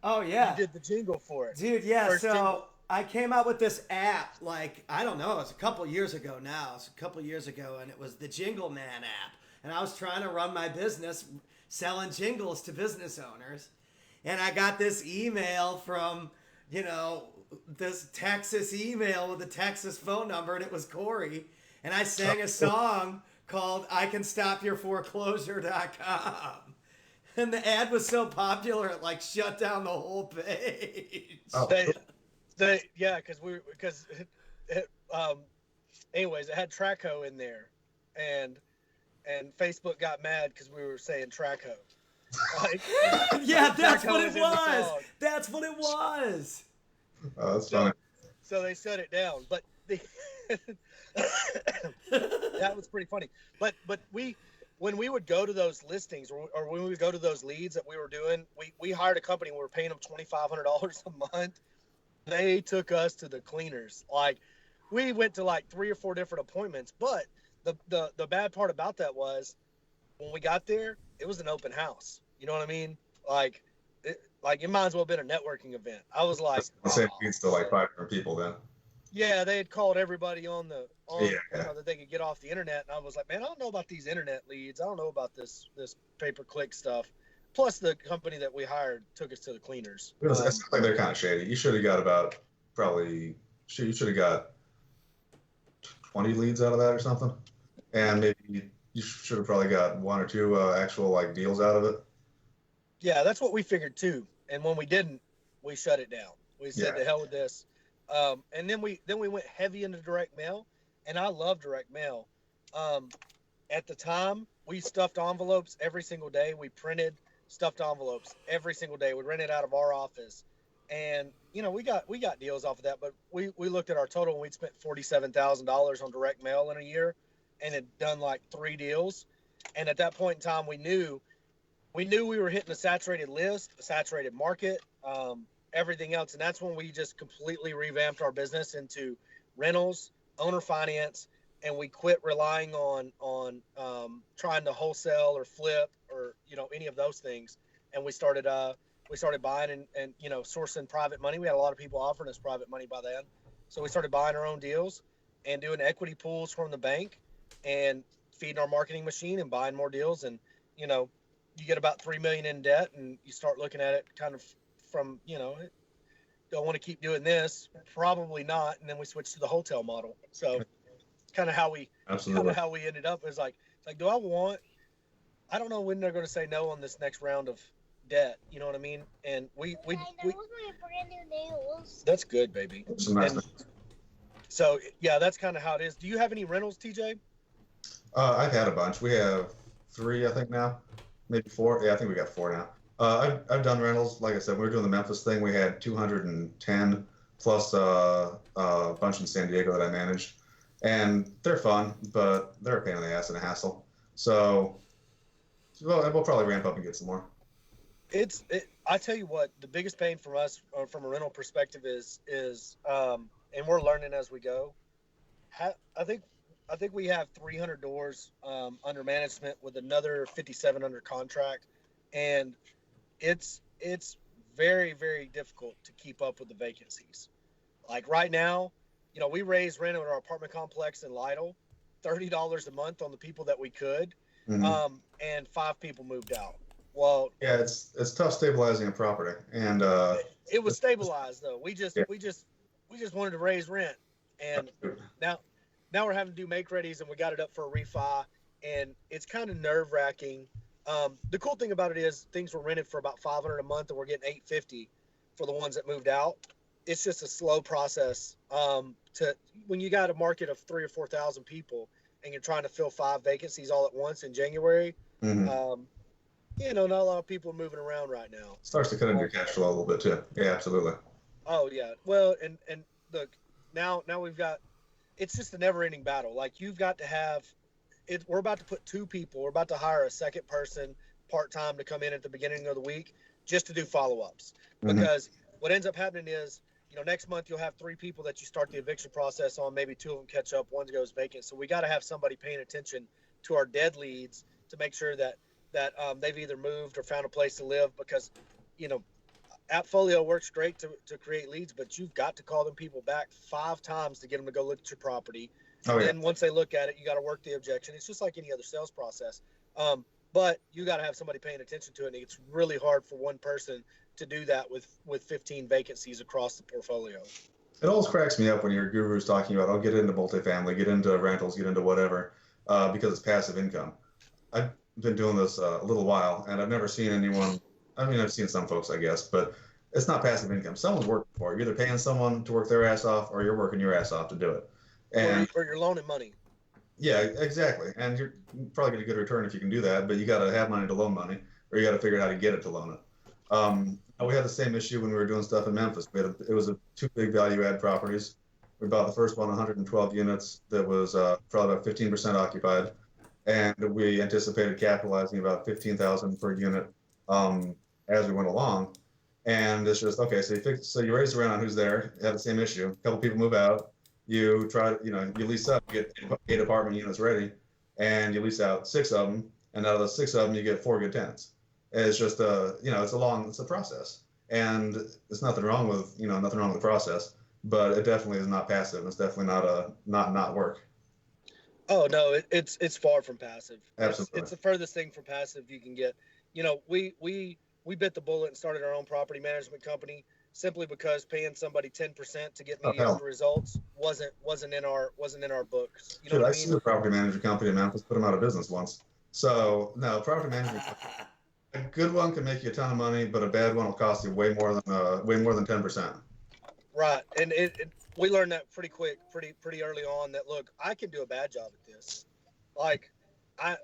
Oh, yeah. You did the jingle for it. Dude, yeah. First so jingle. I came out with this app, like, I don't know, it was a couple years ago now. It's a couple years ago, and it was the Jingle Man app. And I was trying to run my business selling jingles to business owners. And I got this email from, this Texas email with a Texas phone number, and it was Corey. And I sang a song called ICanStopYourForeclosure.com. And the ad was so popular, it like shut down the whole page. Oh. Anyways, it had Traco in there, and Facebook got mad because we were saying Traco. Like, yeah, that's Traco what it was. song. That's what it was. Oh, that's funny. So they shut it down, but that was pretty funny. But when we would go to those listings or when we would go to those leads that we were doing, we hired a company. We were paying them $2,500 a month. They took us to the cleaners. Like, we went to like 3 or 4 different appointments. But the bad part about that was when we got there, it was an open house. You know what I mean? Like it might as well have been a networking event. I was like, Same leads to like 500 people then. Yeah, they had called everybody that they could get off the internet, and I was like, man, I don't know about these internet leads. I don't know about this pay-per-click stuff. Plus, the company that we hired took us to the cleaners. It sounds like they're kind of shady. You should have got you should have got 20 leads out of that or something, and maybe you should have probably got 1 or 2 actual like deals out of it. Yeah, that's what we figured too. And when we didn't, we shut it down. We said, "To hell with this." And then we went heavy into direct mail, and I love direct mail. At the time, we stuffed envelopes every single day. We printed stuffed envelopes every single day. We rented out of our office, and we got deals off of that. But we looked at our total, and we'd spent $47,000 on direct mail in a year, and had done like 3 deals. And at that point in time, we knew we were hitting a saturated list, a saturated market. Everything else, and that's when we just completely revamped our business into rentals, owner finance, and we quit relying on trying to wholesale or flip or any of those things, and we started buying and sourcing private money. We had a lot of people offering us private money by then, so we started buying our own deals and doing equity pools from the bank and feeding our marketing machine and buying more deals. And you get about $3 million in debt, and you start looking at it kind of from, don't want to keep doing this, probably not. And then we switched to the hotel model. So kind of how we ended up. Is like I don't know when they're going to say no on this next round of debt. You know what I mean? And we those are my brand new nails. That's good, baby. So yeah, that's kind of how it is. Do you have any rentals, TJ? I've had a bunch. We have 3, I think now, maybe 4. Yeah, I think we got 4 now. I've done rentals. Like I said, we were doing the Memphis thing. We had 210 plus a bunch in San Diego that I managed, and they're fun, but they're a pain in the ass and a hassle. So, we'll probably ramp up and get some more. I tell you what, the biggest pain from us, from a rental perspective, is and we're learning as we go. I think we have 300 doors under management with another 57 under contract, and it's very, very difficult to keep up with the vacancies. Like right now, we raised rent at our apartment complex in Lytle, $30 a month on the people that we could, and 5 people moved out. Well, yeah, it's tough stabilizing a property, and it was stabilized though. We just wanted to raise rent, and now we're having to do make readies, and we got it up for a refi, and it's kind of nerve wracking The cool thing about it is things were rented for about $500 a month, and we're getting $850 for the ones that moved out. It's just a slow process. To when you got a market of 3,000 or 4,000 people, and you're trying to fill 5 vacancies all at once in January. Mm-hmm. Not a lot of people are moving around right now. Starts to cut into your cash flow a little bit too. Yeah, absolutely. Oh yeah. Well, and look, now we've got, it's just a never ending battle. Like you've got to have it. We're about to put 2 people. We're about to hire a second person part-time to come in at the beginning of the week just to do follow-ups. Because what ends up happening is, next month you'll have 3 people that you start the eviction process on. Maybe 2 of them catch up, 1 goes vacant. So we got to have somebody paying attention to our dead leads to make sure that they've either moved or found a place to live. Because, Appfolio works great to create leads, but you've got to call them people back 5 times to get them to go look at your property. And then once they look at it, you got to work the objection. It's just like any other sales process. But you got to have somebody paying attention to it. And it's really hard for one person to do that with 15 vacancies across the portfolio. It always cracks me up when your guru's talking about, I'll get into multifamily, get into rentals, get into whatever, because it's passive income. I've been doing this a little while, and I've never seen anyone. I mean, I've seen some folks, I guess, but it's not passive income. Someone's working for it. You're either paying someone to work their ass off, or you're working your ass off to do it. And or you're loaning money. Yeah, exactly. And you're probably going to get a good return if you can do that, but you got to have money to loan money, or you got to figure out how to get it to loan it. We had the same issue when we were doing stuff in Memphis. It was 2 big value add properties. We bought the first one, 112 units, that was probably about 15% occupied, and we anticipated capitalizing about $15,000 per unit as we went along. And it's just okay. So you raise around on who's there. You have the same issue. A couple people move out. You try, you lease up, you get 8 apartment units ready, and you lease out 6 of them, and out of those 6 of them, you get 4 good tenants. And it's just it's a process, and there's nothing wrong with the process, but it definitely is not passive. It's definitely not work. Oh no, it's far from passive. Absolutely, it's the furthest thing from passive you can get. We bit the bullet and started our own property management company simply because paying somebody 10% to get mediocre results wasn't in our books. You know what I mean? I see a property management company in Memphis put them out of business once. So no, property management. A good one can make you a ton of money, but a bad one will cost you way more than 10%. Right, and we learned that pretty quick, pretty early on. That look, I can do a bad job at this. Like, I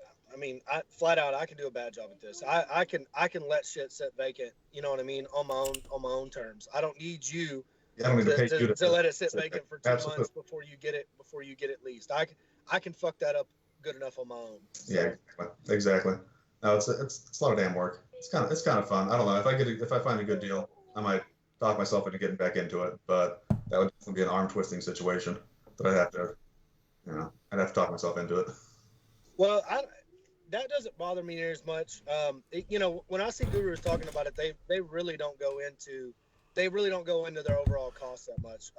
flat out, I can do a bad job at this. I can let shit sit vacant. You know what I mean? On my own terms. I don't need you. I don't need to pay you to let it sit vacant for 2 months before you get it leased. I can fuck that up good enough on my own. So. Yeah, exactly. No, it's a lot of damn work. It's kind of fun. I don't know if I find a good deal, I might talk myself into getting back into it, but that would definitely be an arm twisting situation that I'd have to talk myself into it. Well, that doesn't bother me near as much. When I see gurus talking about it, they really don't go into their overall costs that much.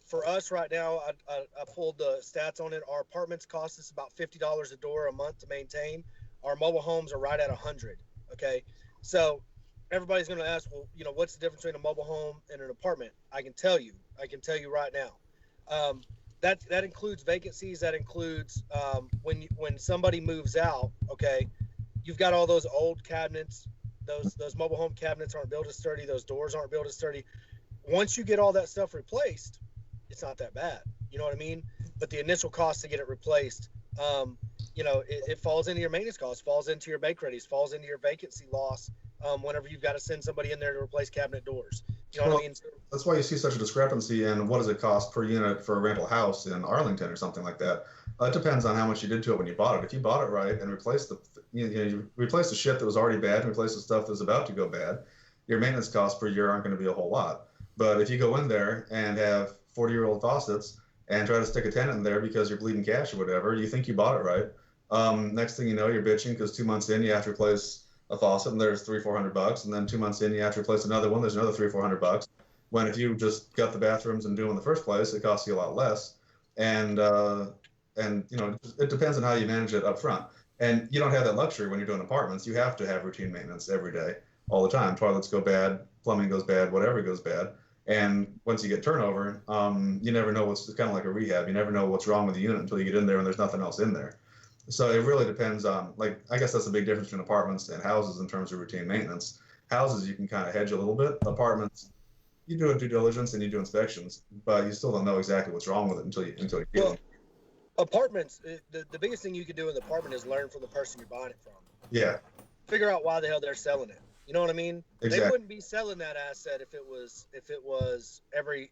For us right now, I pulled the stats on it. Our apartments cost us about $50 a door a month to maintain. Our mobile homes are right at $100. Okay, so everybody's going to ask, well, what's the difference between a mobile home and an apartment? I can tell you right now. That includes vacancies. That includes when somebody moves out. Okay, you've got all those old cabinets. Those mobile home cabinets aren't built as sturdy. Those doors aren't built as sturdy. Once you get all that stuff replaced, it's not that bad. You know what I mean? But the initial cost to get it replaced, it falls into your maintenance costs, falls into your make readies, falls into your vacancy loss. Whenever you've got to send somebody in there to replace cabinet doors. You know what I mean? That's why you see such a discrepancy in what does it cost per unit for a rental house in Arlington or something like that. It depends on how much you did to it when you bought it. If you bought it right and replaced you replaced the shit that was already bad and replaced the stuff that's about to go bad, your maintenance costs per year aren't going to be a whole lot. But if you go in there and have 40-year-old faucets and try to stick a tenant in there because you're bleeding cash or whatever, you think you bought it right. Next thing you know, you're bitching because 2 months in you have to replace a faucet and there's $300-400, and then 2 months in you have to replace another one, there's another $300-400. When if you just got the bathrooms and do them in the first place, it costs you a lot less. And it depends on how you manage it up front. And you don't have that luxury when you're doing apartments. You have to have routine maintenance every day, all the time. Toilets go bad, plumbing goes bad, whatever goes bad. And once you get turnover, you never know it's kind of like a rehab. You never know what's wrong with the unit until you get in there and there's nothing else in there. So it really depends on, like, I guess that's a big difference between apartments and houses in terms of routine maintenance. Houses, you can kind of hedge a little bit. Apartments, you do a due diligence and you do inspections, but you still don't know exactly what's wrong with it until you get Well, them. apartments, the biggest thing you can do in the apartment is learn from the person you're buying it from. Yeah, Figure out why the hell they're selling it. You know what I mean? exactly. They wouldn't be selling that asset if it was every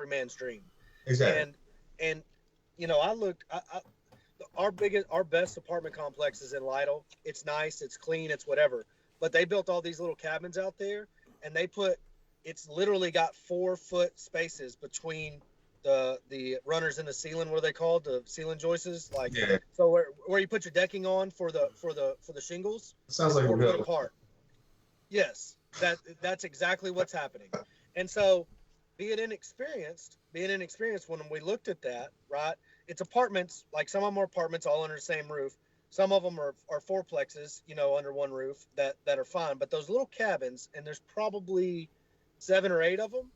man's dream. Exactly. And our best apartment complex is in Lytle. It's nice, it's clean, it's whatever. But they built all these little cabins out there, and it's literally got 4-foot spaces between the runners in the ceiling. What are they called? The ceiling joists, like Yeah. so where you put your decking on for the shingles. It sounds like 4 we're foot good. apart. Yes, that's exactly what's happening. And so, being inexperienced, when we looked at that, right? It's apartments. Like some of them are apartments all under the same roof. Some of them are fourplexes, under one roof that are fine. But those little cabins, and there's probably 7 or 8 of them,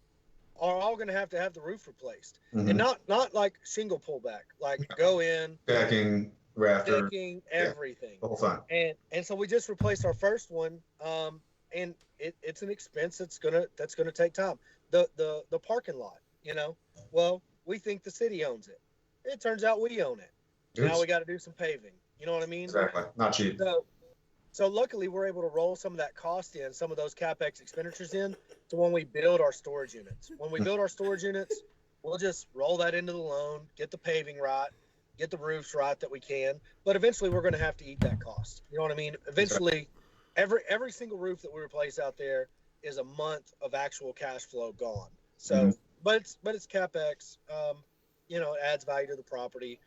are all going to have the roof replaced, Mhm. and not like shingle pullback, like go in, Decking, rafter, decking, everything. the whole thing. And so we just replaced our first one, and it's an expense that's gonna take time. The parking lot, well, we think the city owns it. It turns out we own it. Now Oops. we got to do some paving. You know what I mean? Exactly. Not cheap. So luckily we're able to roll some of that cost in, some of those CapEx expenditures in, to when we build our storage units. When we build our storage units, we'll just roll that into the loan, get the paving right, get the roofs right that we can. But eventually we're going to have to eat that cost. You know what I mean? Eventually, every single roof that we replace out there is a month of actual cash flow gone. So, but it's CapEx. It adds value to the property.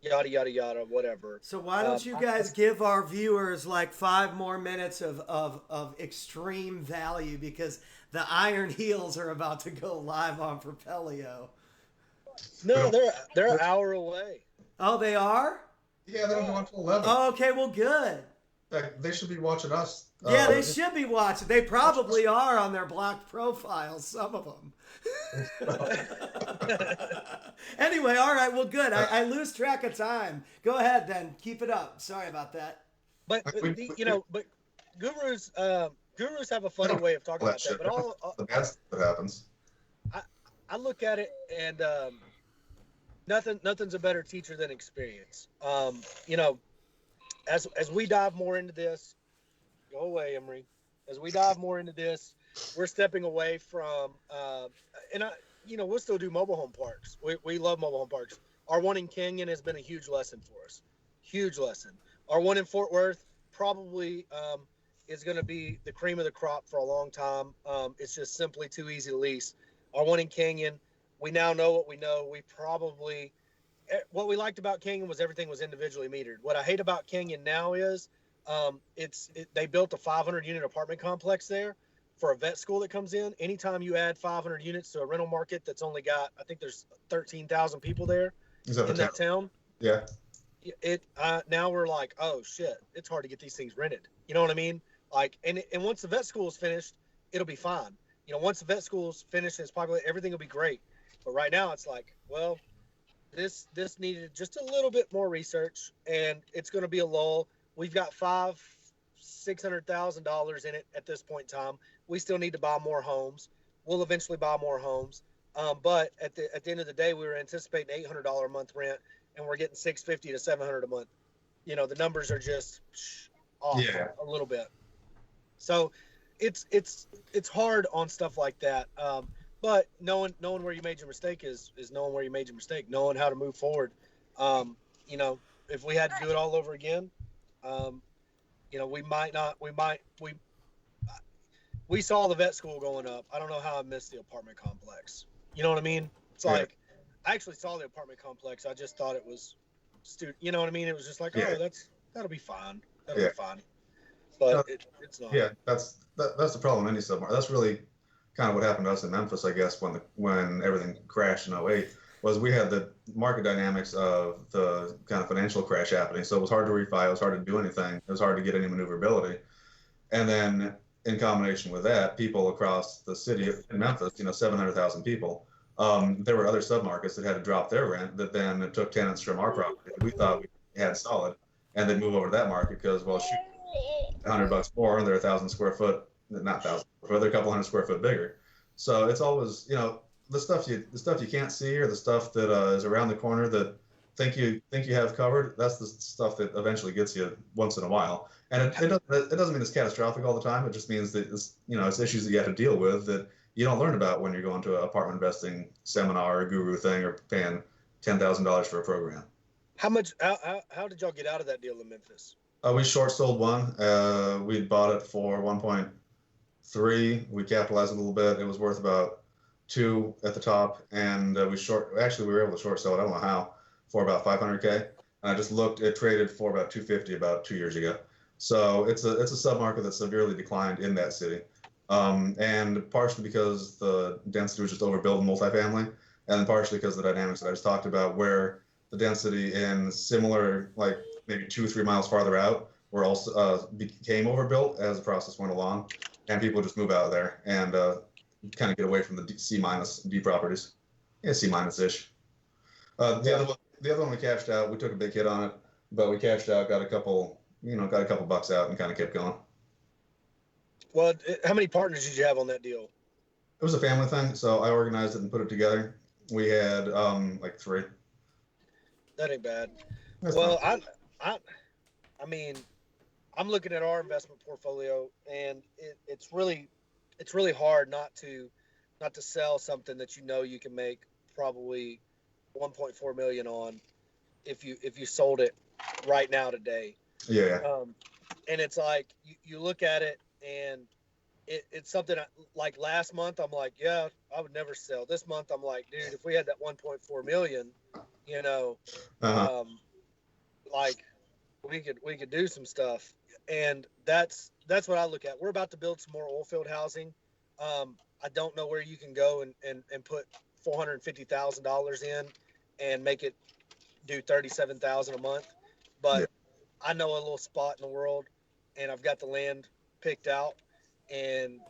Yada yada yada, whatever. So why don't you guys give our viewers like 5 more minutes of extreme value, because the Iron Heels are about to go live on Propelio. No, they're an hour away. Oh, they are? Yeah, they don't go until 11. Oh, okay, well, good. They should be watching us. Yeah, they should be watching. They probably are on their blocked profiles, some of them. Anyway, all right, well, good. I lose track of time. Go ahead, then. Keep it up. Sorry about that. But gurus have a funny way of talking about that. But all the bad stuff that happens. I look at it, and nothing's a better teacher than experience. As we dive more into this, go away, Emery. As we dive more into this, we're stepping away from, we'll still do mobile home parks. We love mobile home parks. Our one in Canyon has been a huge lesson for us. Huge lesson. Our one in Fort Worth probably is going to be the cream of the crop for a long time. It's just simply too easy to lease. Our one in Canyon, we now know what we know. What we liked about Canyon was everything was individually metered. What I hate about Canyon now is they built a 500-unit apartment complex there for a vet school that comes in. Anytime you add 500 units to a rental market that's only got, I think there's 13,000 people there in that town. Yeah. Now we're like, oh shit, it's hard to get these things rented. You know what I mean? Like, and once the vet school is finished, it'll be fine. Once the vet school's finished and it's populated, everything will be great. But right now it's like, well, this needed just a little bit more research, and it's going to be a lull. We've got $600,000 in it at this point in time. We still need to buy more homes. We'll eventually buy more homes. But at the end of the day, we were anticipating $800 a month rent, and we're getting $650 to $700 a month. The numbers are just off a little bit. So it's hard on stuff like that. But knowing where you made your mistake is knowing where you made your mistake, knowing how to move forward. If we had to do it all over again, we saw the vet school going up. I don't know how I missed the apartment complex. You know what I mean? It's like, I actually saw the apartment complex. I just thought it was you know what I mean? It was just like, that'll be fine. That'll be fine. But it's not. Yeah, that's the problem in any submarket. That's really kind of what happened to us in Memphis, I guess, when everything crashed in 2008, was we had the market dynamics of the kind of financial crash happening. So it was hard to refi, it was hard to do anything, it was hard to get any maneuverability. And then in combination with that, people across the city in Memphis, 700,000 people, there were other submarkets that had to drop their rent that then took tenants from our property. We thought had solid, and they move over to that market because, well, shoot, $100 more, and they're 1,000 square foot, not 1,000 square foot, they're a couple 100 square foot bigger. So it's always, the stuff you can't see, or the stuff that is around the corner that think you have covered. That's the stuff that eventually gets you once in a while. And it doesn't mean it's catastrophic all the time. It just means that it's issues that you have to deal with that you don't learn about when you're going to an apartment investing seminar or guru thing, or paying $10,000 for a program. How much? How did y'all get out of that deal in Memphis? We short sold one. We bought it for 1.3. We capitalized a little bit. It was worth about 2 at the top, and we were able to short sell it. I don't know how, for about 500K. And I just looked. It traded for about 250 about 2 years ago. So it's a submarket that's severely declined in that city, and partially because the density was just overbuilt in multifamily, and then partially because of the dynamics that I just talked about, where the density in similar, like maybe 2 or 3 miles farther out, were also became overbuilt as the process went along, and people just move out of there and kind of get away from the C minus D properties. Yeah, C minus ish. The other one we cashed out. We took a big hit on it, but we cashed out, got a couple bucks out, and kind of kept going. Well, how many partners did you have on that deal? It was a family thing, so I organized it and put it together. We had like 3. That ain't bad. That's Well, fine. I mean, I'm looking at our investment portfolio, and it's really hard not to sell something that you can make probably 1.4 million on if you sold it right now today. Yeah. And it's like you look at it, and it's something like last month I'm like, yeah, I would never sell. This month I'm like, dude, if we had that 1.4 million, Uh-huh. like we could do some stuff. And that's what I look at. We're about to build some more oil field housing. I don't know where you can go and put $450,000 in and make it do 37,000 a month, but Yeah. I know a little spot in the world, and I've got the land picked out, and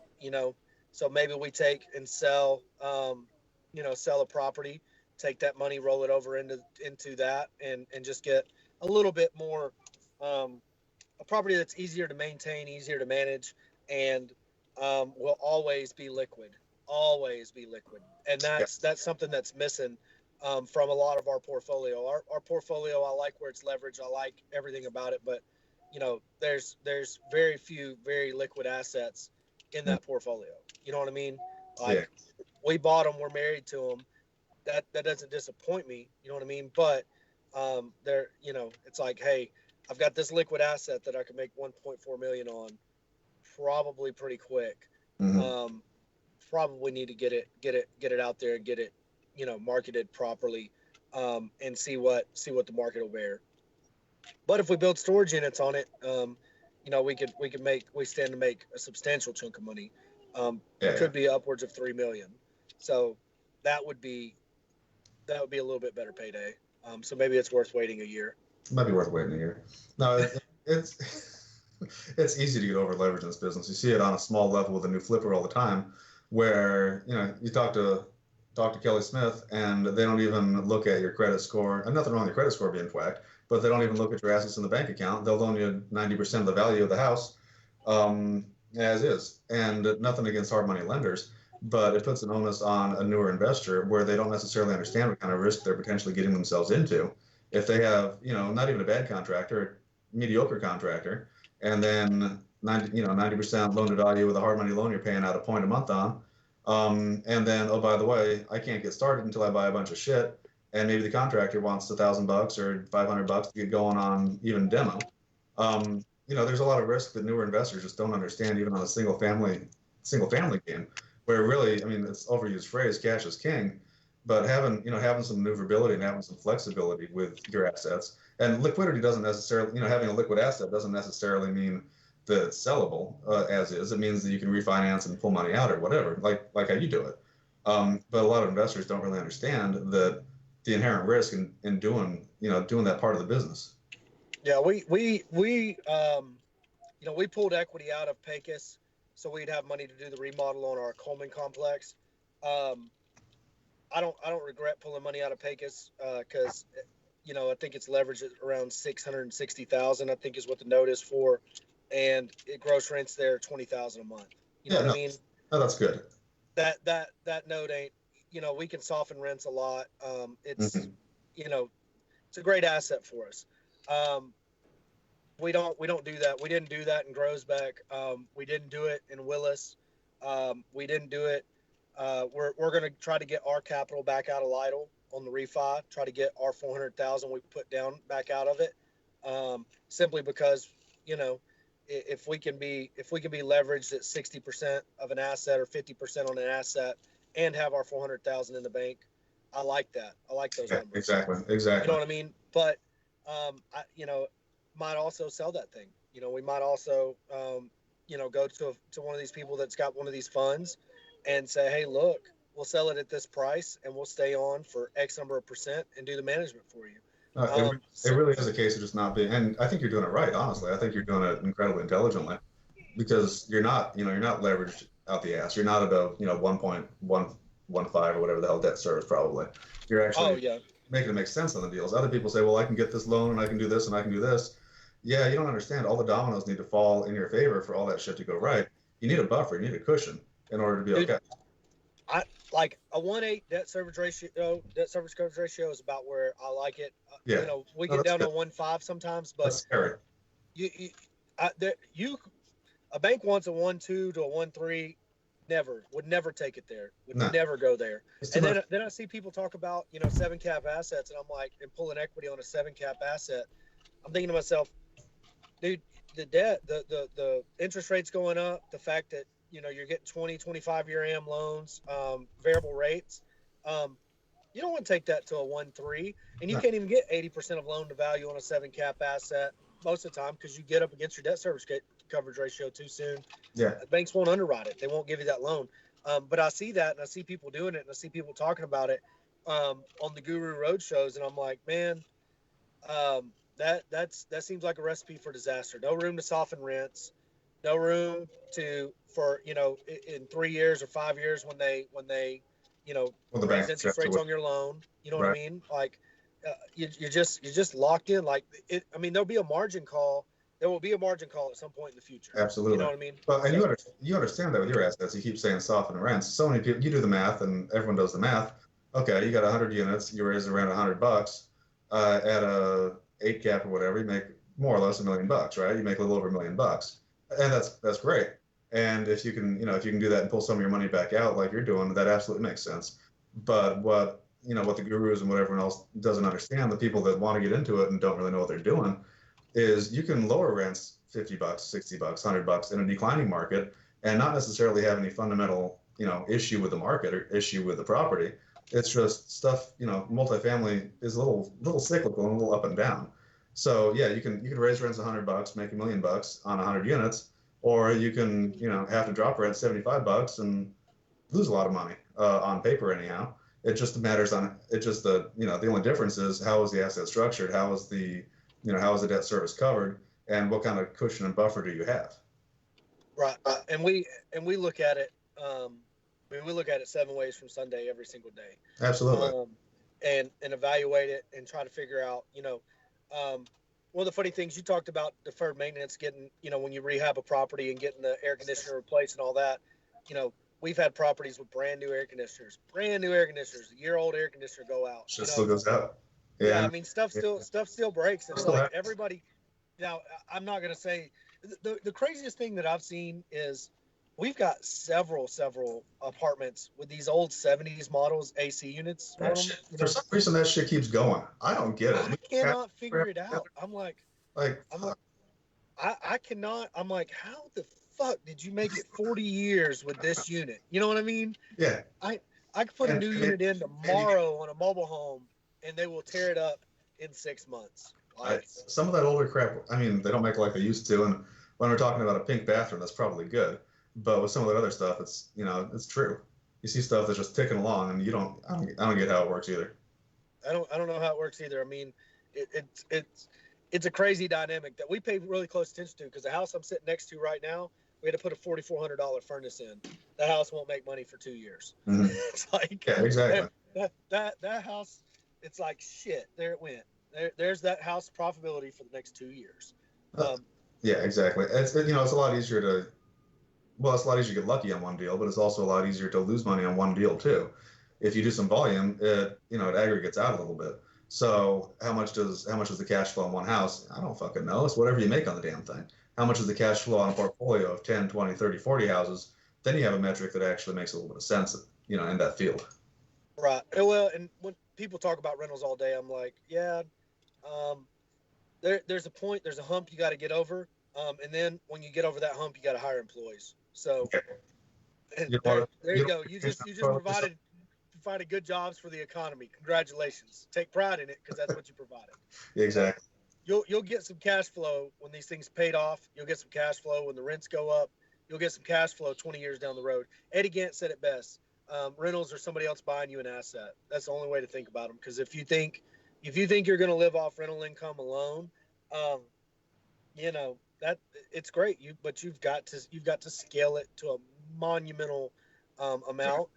so maybe we take and sell a property, take that money, roll it over into that, and just get a little bit more, a property that's easier to maintain, easier to manage, and will always be liquid, and that's something that's missing from a lot of our portfolio. Our portfolio, I like where it's leveraged. I like everything about it, but there's very few very liquid assets in that portfolio. You know what I mean? Like, we bought them, we're married to them. That doesn't disappoint me. You know what I mean? But it's like, hey, I've got this liquid asset that I can make 1.4 million on, probably pretty quick. Mm-hmm. Probably need to get it out there and get it marketed properly, and see what the market will bear. But if we build storage units on it, we stand to make a substantial chunk of money. Could be upwards of 3 million. So that would be a little bit better payday. So maybe it's worth waiting a year. It might be worth waiting a year. No, it's it's easy to get over leverage in this business. You see it on a small level with a new flipper all the time, where you talk to Kelly Smith, and they don't even look at your credit score. And nothing wrong with your credit score being whacked, but they don't even look at your assets in the bank account. They'll loan you 90% of the value of the house, as is. And nothing against hard money lenders, but it puts an onus on a newer investor where they don't necessarily understand what kind of risk they're potentially getting themselves into. If they have, not even a bad contractor, a mediocre contractor, and then 90% loan to value with a hard money loan you're paying out a point a month on. And then, oh, by the way, I can't get started until I buy a bunch of shit. And maybe the contractor wants $1,000 or $500 to get going on even demo. There's a lot of risk that newer investors just don't understand, even on a single family game, where really, I mean, it's overused phrase, cash is king, but having some maneuverability and having some flexibility with your assets, and liquidity doesn't necessarily, having a liquid asset doesn't necessarily mean that it's sellable as is. It means that you can refinance and pull money out or whatever, like how you do it. But a lot of investors don't really understand that the inherent risk in doing that part of the business. Yeah, we pulled equity out of Pecos, so we'd have money to do the remodel on our Coleman complex. I don't regret pulling money out of Pecos, because I think it's leveraged at around 660,000. I think is what the note is for, and it gross rents there 20,000 a month. You know what I mean? No, that's good. That note ain't. We can soften rents a lot. It's it's a great asset for us. We don't do that. We didn't do that in Groesbeck. We didn't do it in Willis. We didn't do it. We're going to try to get our capital back out of Lytle on the refi. Try to get our 400,000 we put down back out of it. Simply because if we can be leveraged at 60% of an asset or 50% on an asset and have our 400,000 in the bank, I like that. I like those numbers. Exactly. You know what I mean? But might also sell that thing. We might also go to one of these people that's got one of these funds and say, hey, look, we'll sell it at this price and we'll stay on for X number of percent and do the management for you. It really is a case of just not being, and I think you're doing it right, honestly. I think you're doing it incredibly intelligently, because you're not leveraged out the ass. You're not at a 1.115 or whatever the hell debt service probably. You're actually making it make sense on the deals. Other people say, well, I can get this loan and I can do this and I can do this. Yeah, you don't understand. All the dominoes need to fall in your favor for all that shit to go right. You need a buffer, you need a cushion in order to be okay. I like a 1.8 debt service coverage ratio is about where I like it. We get down to 1.5 sometimes, but that's scary. A bank wants a 1.2 to a 1.3. Would never take it there. Never go there. And then I see people talk about 7 cap assets, and I'm like, and pulling equity on a 7 cap asset. I'm thinking to myself, dude, the debt, the interest rates going up, the fact that you're getting 20, 25-year AM loans, variable rates. You don't want to take that to a 1.3, and you can't even get 80% of loan to value on a 7 cap asset most of the time because you get up against your debt service coverage ratio too soon. Yeah, banks won't underwrite it; they won't give you that loan. But I see that, and I see people doing it, and I see people talking about it on the Guru Road shows, and I'm like, man, that seems like a recipe for disaster. No room to soften rents, no room for in 3 years or 5 years when they raise interest rates on your loan. You know what I mean? Like you're just locked in. Like there'll be a margin call. There will be a margin call at some point in the future. Absolutely. You know what I mean? Well, and you understand that with your assets. You keep saying soften rents. So many people, you do the math, and everyone does the math. Okay, you got 100 units. You raise around $100 at a 8 cap or whatever. You make more or less $1 million, right? You make a little over $1 million, and that's great. And if you can do that and pull some of your money back out like you're doing, that absolutely makes sense. But what the gurus and what everyone else doesn't understand, the people that want to get into it and don't really know what they're doing, is you can lower rents $50, $60, $100 in a declining market and not necessarily have any fundamental, issue with the market or issue with the property. It's just stuff, multifamily is a little cyclical and a little up and down. So yeah, you can raise rents $100, make $1 million on 100 units, or you can, have to drop rent $75 and lose a lot of money on paper anyhow. It just matters the only difference is how is the asset structured? How is the debt service covered, and what kind of cushion and buffer do you have? Right. And we look at it. We look at it 7 ways from Sunday every single day. Absolutely. And evaluate it and try to figure out, one of the funny things you talked about deferred maintenance, getting, when you rehab a property and getting the air conditioner replaced and all that, we've had properties with brand new air conditioners, a year-old air conditioner go out. Shit still goes out. Yeah, I mean, stuff still breaks. It's like everybody. Now, I'm not gonna say the craziest thing that I've seen is we've got several apartments with these old 70s models AC units. For some reason, that shit keeps going. I don't get it. I cannot figure it out. I'm like, I cannot. I'm like, how the fuck did you make it 40 years with this unit? You know what I mean? Yeah. I could put a new unit in tomorrow on a mobile home, and they will tear it up in 6 months. Some of that older crap, I mean, they don't make it like they used to. And when we're talking about a pink bathroom, that's probably good. But with some of that other stuff, it's true. You see stuff that's just ticking along, and I don't get how it works either. I don't know how it works either. I mean, it's a crazy dynamic that we pay really close attention to, because the house I'm sitting next to right now, we had to put a $4,400 furnace in. That house won't make money for 2 years. Mm-hmm. It's like, yeah, exactly. That house, it's like shit. There it went. There's that house profitability for the next 2 years. Yeah, exactly. It's it's a lot easier to it's a lot easier to get lucky on one deal, but it's also a lot easier to lose money on one deal too. If you do some volume, it aggregates out a little bit. So how much is the cash flow on one house? I don't fucking know. It's whatever you make on the damn thing. How much is the cash flow on a portfolio of 10, 20, 30, 40 houses? Then you have a metric that actually makes a little bit of sense, in that field. Right. Well, and when people talk about rentals all day, I'm like, yeah, there's a point, there's a hump you got to get over, and then when you get over that hump, you got to hire employees. So there you go. You just provided good jobs for the economy. Congratulations. Take pride in it because that's what you provided. Exactly. You'll get some cash flow when these things paid off. You'll get some cash flow when the rents go up. You'll get some cash flow 20 years down the road. Eddie Gant said it best. Rentals are somebody else buying you an asset. That's the only way to think about them. Because if you think you're going to live off rental income alone, that it's great. But you've got to scale it to a monumental amount,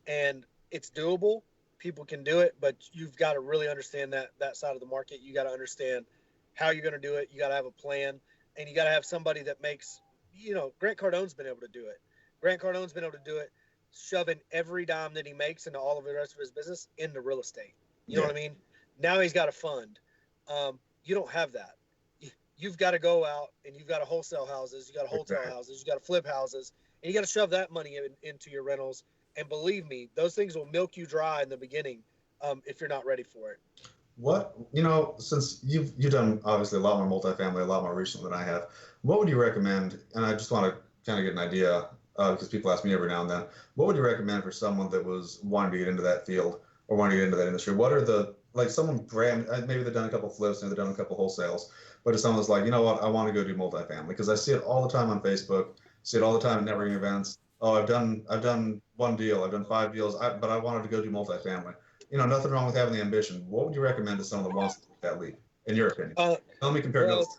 and it's doable. People can do it, but you've got to really understand that side of the market. You got to understand how you're going to do it. You got to have a plan, and you got to have somebody that makes. Grant Cardone's been able to do it. Grant Cardone's been able to do it, shoving every dime that he makes into all of the rest of his business into real estate. You know what I mean? Now he's got a fund. You don't have that. You've got to go out and you've got to wholesale houses. You got to hotel houses. You got to flip houses, and you got to shove that money into your rentals. And believe me, those things will milk you dry in the beginning if you're not ready for it. What, since you've done obviously a lot more multifamily, a lot more recently than I have, what would you recommend? And I just want to kind of get an idea because people ask me every now and then, what would you recommend for someone that was wanting to get into that field or wanting to get into that industry? What are someone brand, maybe they've done a couple flips, maybe they've done a couple wholesales, but if someone's like, you know what, I want to go do multifamily because I see it all the time on Facebook, see it all the time at networking events. Oh, I've done one deal, I've done 5 deals, but I wanted to go do multifamily. Nothing wrong with having the ambition. What would you recommend to someone that wants to take that leap, in your opinion? Let me compare notes.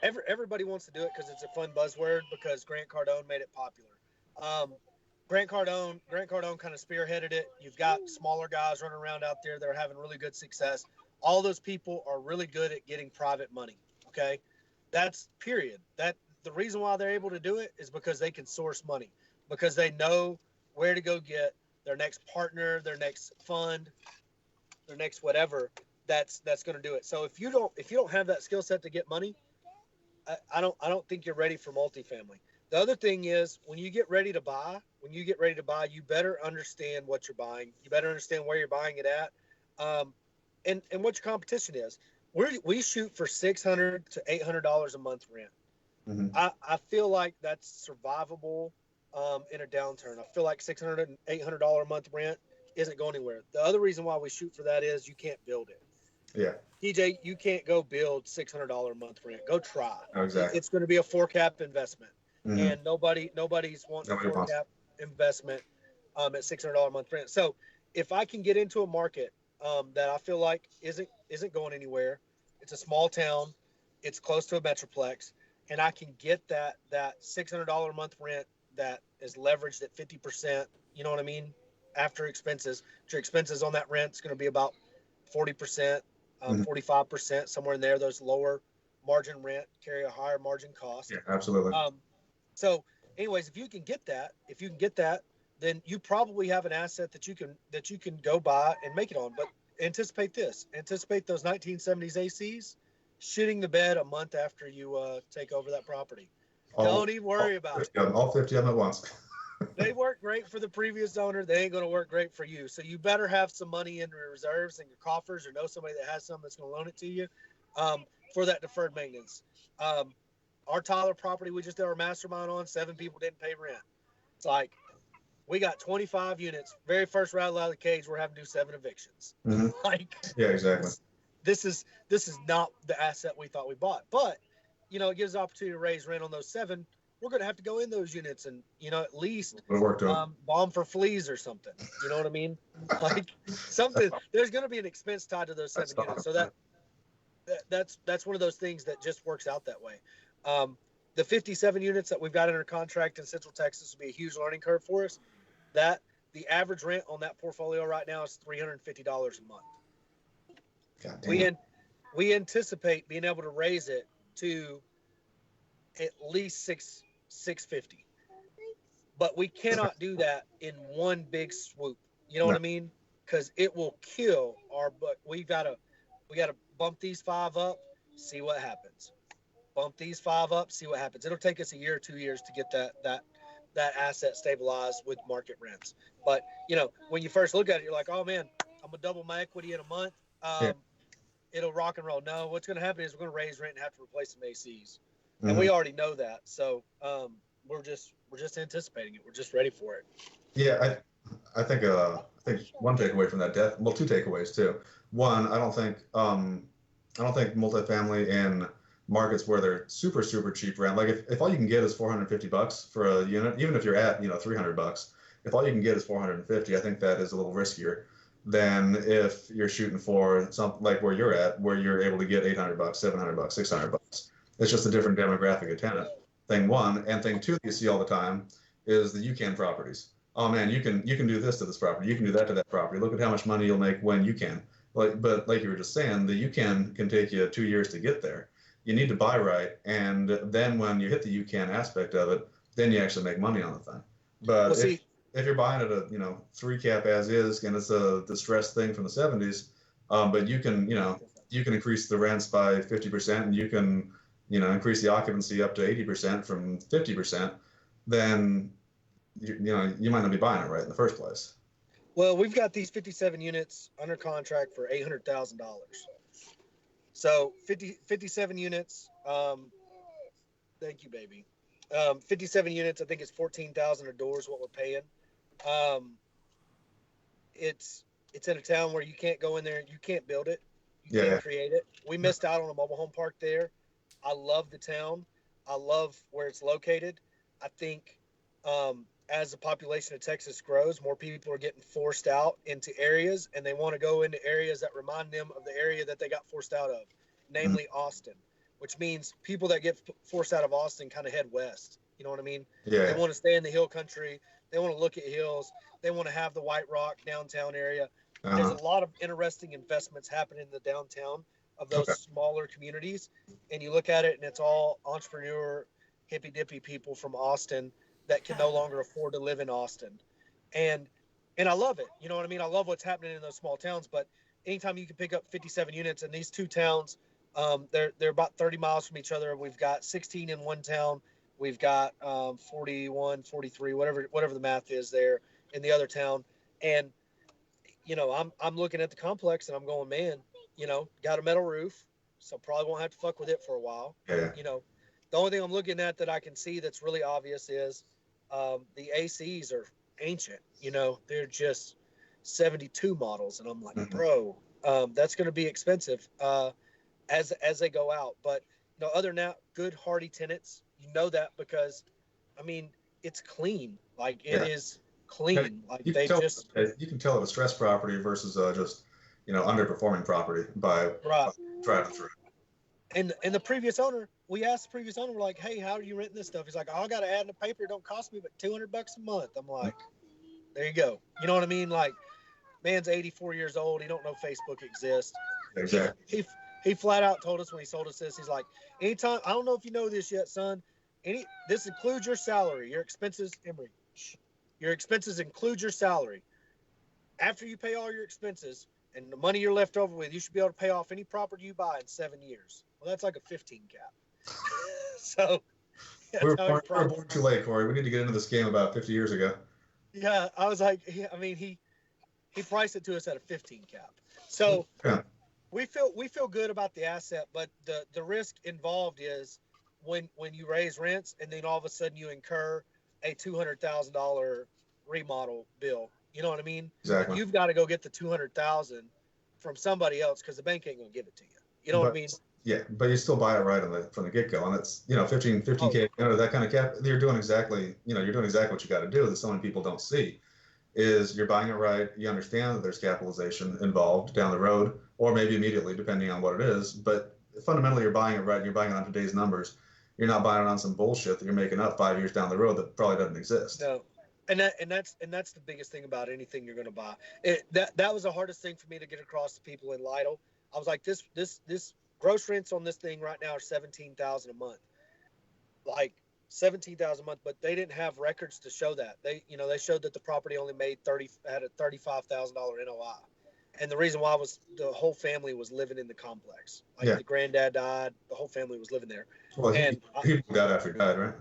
Everybody wants to do it because it's a fun buzzword because Grant Cardone made it popular. Grant Cardone kind of spearheaded it. You've got smaller guys running around out there that are having really good success. All those people are really good at getting private money. Okay, that's period. That the reason why they're able to do it is because they can source money, because they know where to go get their next partner, their next fund, their next whatever that's going to do it. So if you don't have that skill set to get money, I don't think you're ready for multifamily. The other thing is when you get ready to buy, you better understand what you're buying. You better understand where you're buying it at, and what your competition is. We shoot for $600 to $800 a month rent. Mm-hmm. I feel like that's survivable in a downturn. I feel like $600 and $800 a month rent isn't going anywhere. The other reason why we shoot for that is you can't build it. Yeah. TJ, you can't go build $600 a month rent. Go try. Oh, exactly. It's going to be a 4-cap investment, mm-hmm. and nobody's wanting a 4-cap investment at $600 a month rent. So if I can get into a market that I feel like isn't going anywhere, it's a small town, it's close to a metroplex, and I can get that $600 a month rent that is leveraged at 50%. You know what I mean? After expenses, your expenses on that rent is going to be about 40%. 45%, somewhere in there. Those lower margin rent carry a higher margin cost. Yeah, absolutely. So anyways, if you can get that, then you probably have an asset that you can go buy and make it on. But anticipate those 1970s ACs shitting the bed a month after you take over that property. Don't even worry about it. All 50 of them at once. They work great for the previous owner. They ain't going to work great for you. So you better have some money in your reserves and your coffers, or know somebody that has some that's going to loan it to you for that deferred maintenance. Our Tyler property we just did our mastermind on, 7 people didn't pay rent. It's like we got 25 units. Very first rattle out of the cage, we're having to do 7 evictions. Mm-hmm. Yeah, exactly. This is not the asset we thought we bought, but it gives the opportunity to raise rent on those 7. We're going to have to go in those units and, at least bomb for fleas or something. You know what I mean? Like something, there's going to be an expense tied to those 7 units. So that's one of those things that just works out that way. The 57 units that we've got under contract in Central Texas will be a huge learning curve for us. The average rent on that portfolio right now is $350 a month. God damn. We anticipate being able to raise it to at least 650, but we cannot do that in one big swoop. You know what I mean? Because it will kill our. But we gotta bump these 5 up, see what happens. Bump these 5 up, see what happens. It'll take us a year or 2 years to get that asset stabilized with market rents. But when you first look at it, you're like, oh man, I'm gonna double my equity in a month. It'll rock and roll. No, what's gonna happen is we're gonna raise rent and have to replace some ACs, and we already know that. So we're just anticipating it. We're just ready for it. Yeah, I think one takeaway from that well, 2 takeaways too. One, I don't think multifamily in markets where they're super cheap rent, like if all you can get is $450 for a unit, even if you're at $300, if all you can get is $450, I think that is a little riskier than if you're shooting for something like where you're at, where you're able to get $800, $700, $600. It's just a different demographic of tenant. Thing one, and thing two that you see all the time is the UCAN properties. Oh man, you can do this to this property, you can do that to that property. Look at how much money you'll make when you can. But like you were just saying, the UCAN can take you 2 years to get there. You need to buy right, and then when you hit the UCAN aspect of it, then you actually make money on the thing. But if you're buying at a 3 cap as is, and it's a distressed thing from the 70s, but you can increase the rents by 50%, and you can increase the occupancy up to 80% from 50%, then you might not be buying it right in the first place. Well, we've got these 57 units under contract for $800,000. So 57 units. Thank you, baby. 57 units. I think it's $14,000 a door is what we're paying. It's in a town where you can't go in there. You can't build it. You can't create it. We missed out on a mobile home park there. I love the town. I love where it's located. I think as the population of Texas grows, more people are getting forced out into areas, and they want to go into areas that remind them of the area that they got forced out of, namely Austin, which means people that get forced out of Austin kind of head west. You know what I mean? Yeah. They want to stay in the hill country. They want to look at hills. They want to have the White Rock downtown area. There's a lot of interesting investments happening in the downtown of those smaller communities. And you look at it, and it's all entrepreneur, hippy-dippy people from Austin that can no longer afford to live in Austin. And I love it. You know what I mean? I love what's happening in those small towns. But anytime you can pick up 57 units in these 2 towns, they're about 30 miles from each other. We've got 16 in one town. We've got 41, 43, whatever the math is there in the other town. And, I'm looking at the complex and I'm going, man, got a metal roof, so probably won't have to fuck with it for a while. Yeah. The only thing I'm looking at that I can see that's really obvious is the ACs are ancient. They're just 72 models. And I'm like, bro, that's going to be expensive as they go out. But, other than that, good, hardy tenants. You know that because, it's clean. Like, it is clean. Like, you can tell it's a stress property versus just, underperforming property by driving through. And the previous owner, we asked the previous owner, we're like, hey, how are you renting this stuff? He's like, I got to add in the paper. It don't cost me but $200 a month. I'm like, there you go. You know what I mean? Like, man's 84 years old. He don't know Facebook exists. Exactly. He flat out told us when he sold us this, he's like, anytime, I don't know if you know this yet, son. This includes your salary, your expenses, Emory. Your expenses include your salary. After you pay all your expenses and the money you're left over with, you should be able to pay off any property you buy in 7 years. Well, that's like a 15 cap. So we were born too late, Corey. We need to get into this game about 50 years ago. Yeah, I was like, he priced it to us at a 15 cap. So we feel good about the asset, but the risk involved is when you raise rents and then all of a sudden you incur a $200,000 remodel bill. You know what I mean? Exactly. You've got to go get the $200,000 from somebody else because the bank ain't gonna give it to you. You know what I mean? Yeah, but you still buy it right from the get go, and it's 15K, that kind of cap. You're doing exactly what you got to do. That so many people don't see is you're buying it right. You understand that there's capitalization involved down the road, or maybe immediately, depending on what it is. But fundamentally, you're buying it right. And you're buying it on today's numbers. You're not buying it on some bullshit that you're making up 5 years down the road that probably doesn't exist. No. And that's the biggest thing about anything you're going to buy. That was the hardest thing for me to get across to people in Lytle. I was like, this gross rents on this thing right now are $17,000 a month, like $17,000 a month. But they didn't have records to show that. They showed that the property only had a $35,000 NOI, and the reason why was the whole family was living in the complex. Like the granddad died, the whole family was living there. Well, he moved out after he died, right?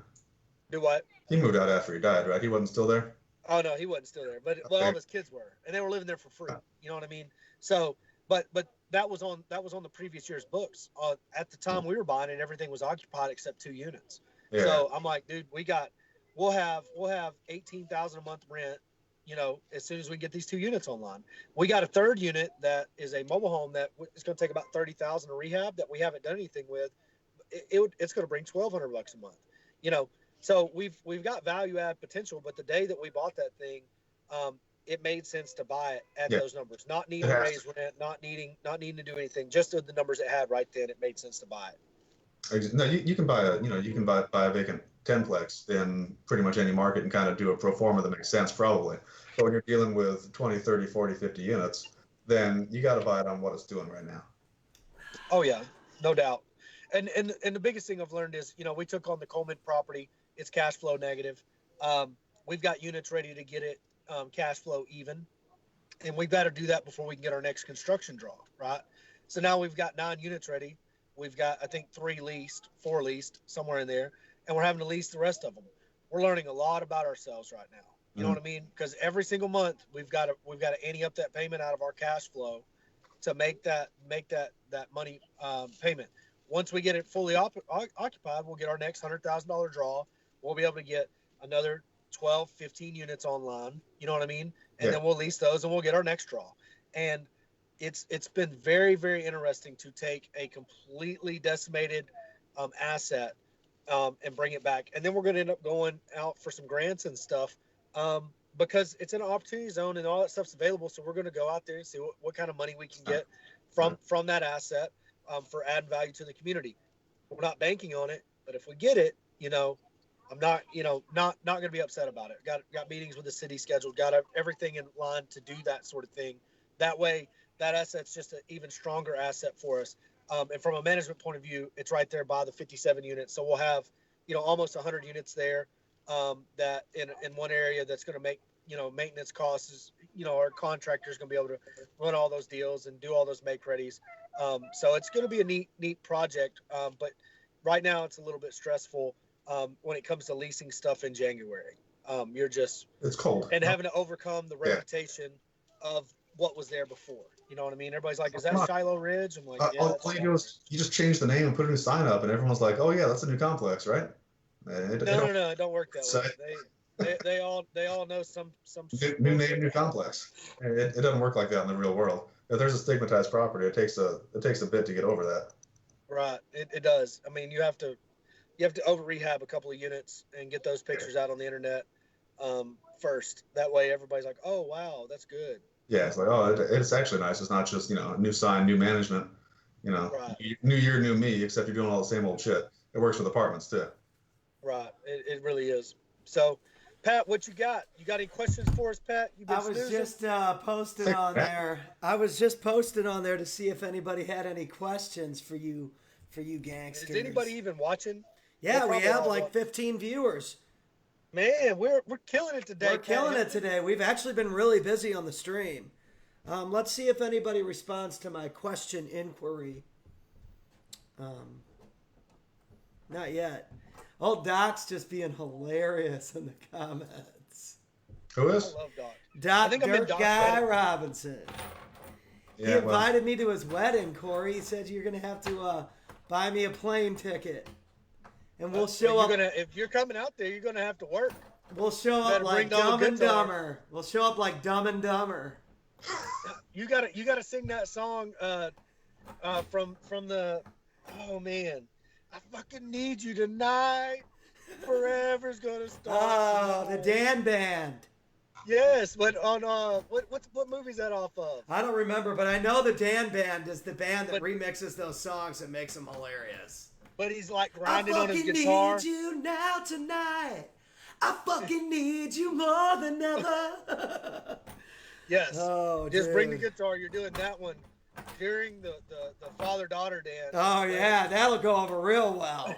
Do what? He moved out after he died, right? He wasn't still there? Oh no, he wasn't still there, but all of his kids were, and they were living there for free. You know what I mean? So, but that was on the previous year's books. At the time we were buying it, everything was occupied except 2 units. Yeah. So I'm like, dude, we'll have 18,000 a month rent. You know, as soon as we get these 2 units online, we got a third unit that is a mobile home that is going to take about 30,000 to rehab that we haven't done anything with. It's going to bring $1,200 a month. You know. So we've got value add potential, but the day that we bought that thing, it made sense to buy it at those numbers, not needing to raise rent, not needing to do anything, just the numbers it had right then. It made sense to buy it. No, you can buy a vacant 10-plex in pretty much any market and kind of do a pro forma that makes sense probably. But when you're dealing with 20, 30, 40, 50 units, then you got to buy it on what it's doing right now. Oh yeah, no doubt. And the biggest thing I've learned is, we took on the Coleman property. It's cash flow negative. We've got units ready to get it cash flow even, and we've got to do that before we can get our next construction draw, right? So now we've got 9 units ready. We've got, I think, 4 leased, somewhere in there, and we're having to lease the rest of them. We're learning a lot about ourselves right now. You know what I mean? Because every single month we've got to ante up that payment out of our cash flow to make that money payment. Once we get it fully occupied, we'll get our next $100,000 draw. We'll be able to get another 12, 15 units online. You know what I mean? And then we'll lease those and we'll get our next draw. And it's been very, very interesting to take a completely decimated asset and bring it back. And then we're going to end up going out for some grants and stuff because it's in an opportunity zone and all that stuff's available. So we're going to go out there and see what kind of money we can get from that asset for adding value to the community. We're not banking on it, but if we get it, I'm not going to be upset about it. Got meetings with the city scheduled, got everything in line to do that sort of thing. That way, that asset's just an even stronger asset for us. And from a management point of view, it's right there by the 57 units. So we'll have, almost 100 units there that in one area that's going to make, maintenance costs is, our contractor's going to be able to run all those deals and do all those make readies. So it's going to be a neat project. But right now it's a little bit stressful. When it comes to leasing stuff in January, it's cold and having to overcome the reputation of what was there before. You know what I mean? Everybody's like, "Is that Shiloh Ridge?" I'm like, "Yeah." All you do is you just change the name and put a new sign up, and everyone's like, "Oh yeah, that's a new complex, right?" No, it don't work that way. They all know some new name, new complex. It doesn't work like that in the real world. If there's a stigmatized property, it takes a bit to get over that. Right, it does. I mean, you have to over rehab a couple of units and get those pictures out on the internet first. That way everybody's like, oh, wow, that's good. Yeah, it's like, oh, it's actually nice. It's not just, new sign, new management, right. New year, new me, except you're doing all the same old shit. It works with apartments too. Right, it really is. So, Pat, what you got? You got any questions for us, Pat? I was just posting on there. I was just posting on there to see if anybody had any questions for you gangsters. Is anybody even watching? Yeah, we have like 15 viewers. Man, we're killing it today. We're killing it today. We've actually been really busy on the stream. Let's see if anybody responds to my question inquiry. Not yet. Old Doc's just being hilarious in the comments. Who is? I love Doc. Doc Dirt Guy Robinson. Yeah, he invited me to his wedding, Corey. He said you're going to have to buy me a plane ticket. And we'll show up. If you're coming out there, you're gonna have to work. We'll show up like Dumb and Dumber. We'll show up like Dumb and Dumber. You gotta sing that song from the. Oh man, I fucking need you tonight. Forever's gonna start. Oh, the Dan Band. Yes, but on what movie is that off of? I don't remember, but I know the Dan Band is the band that remixes those songs and makes them hilarious. But he's like grinding on his guitar. I fucking need you now tonight. I fucking need you more than ever. Yes. Oh, just bring the guitar. You're doing that one. during the father-daughter dance. Oh yeah, that'll go over real well.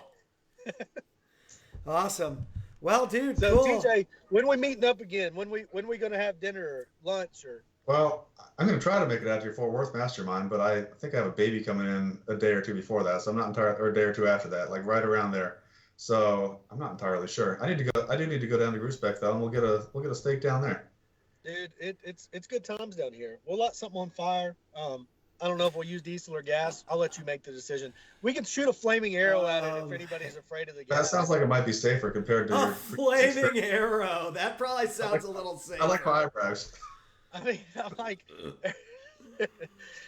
Awesome. Well, dude, So cool. TJ, when we meeting up again? When we gonna have dinner or lunch or? Well, I'm going to try to make it out to your Fort Worth mastermind, but I think I have a baby coming in a day or two before that, so I'm not entirely, or a day or two after that, like right around there. So I'm not entirely sure. I do need to go down to Groesbeck though, and we'll get a steak down there. Dude, it's good times down here. We'll light something on fire. I don't know if we'll use diesel or gas. I'll let you make the decision. We can shoot a flaming arrow at it if anybody's afraid of the gas. That sounds like it might be safer compared to A your flaming arrow. That probably sounds a little safer. I like my eyebrows. I mean, I'm like,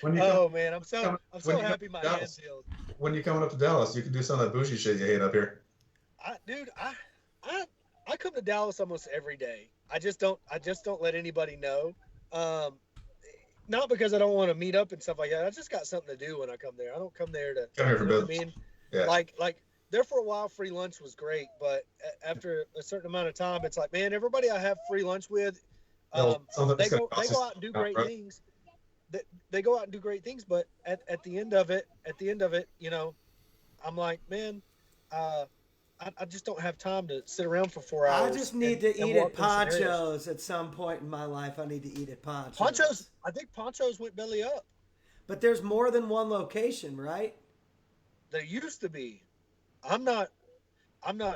Oh man, I'm so happy my hands healed. When you're coming up to Dallas, you can do some of that bougie shit you hate up here. I come to Dallas almost every day. I just don't let anybody know. Not because I don't want to meet up and stuff like that. I just got something to do when I come there. I don't come there to come here for business. I mean, yeah. Like there for a while, free lunch was great, but after a certain amount of time, it's like, man, everybody I have free lunch with, they go out and do great things. They go out and do great things, but at the end of it, you know, I'm like, man, I just don't have time to sit around for 4 hours. I just need to eat at Ponchos at some point in my life. I need to eat at Ponchos. I think Ponchos went belly up. But there's more than one location, right? There used to be. I'm not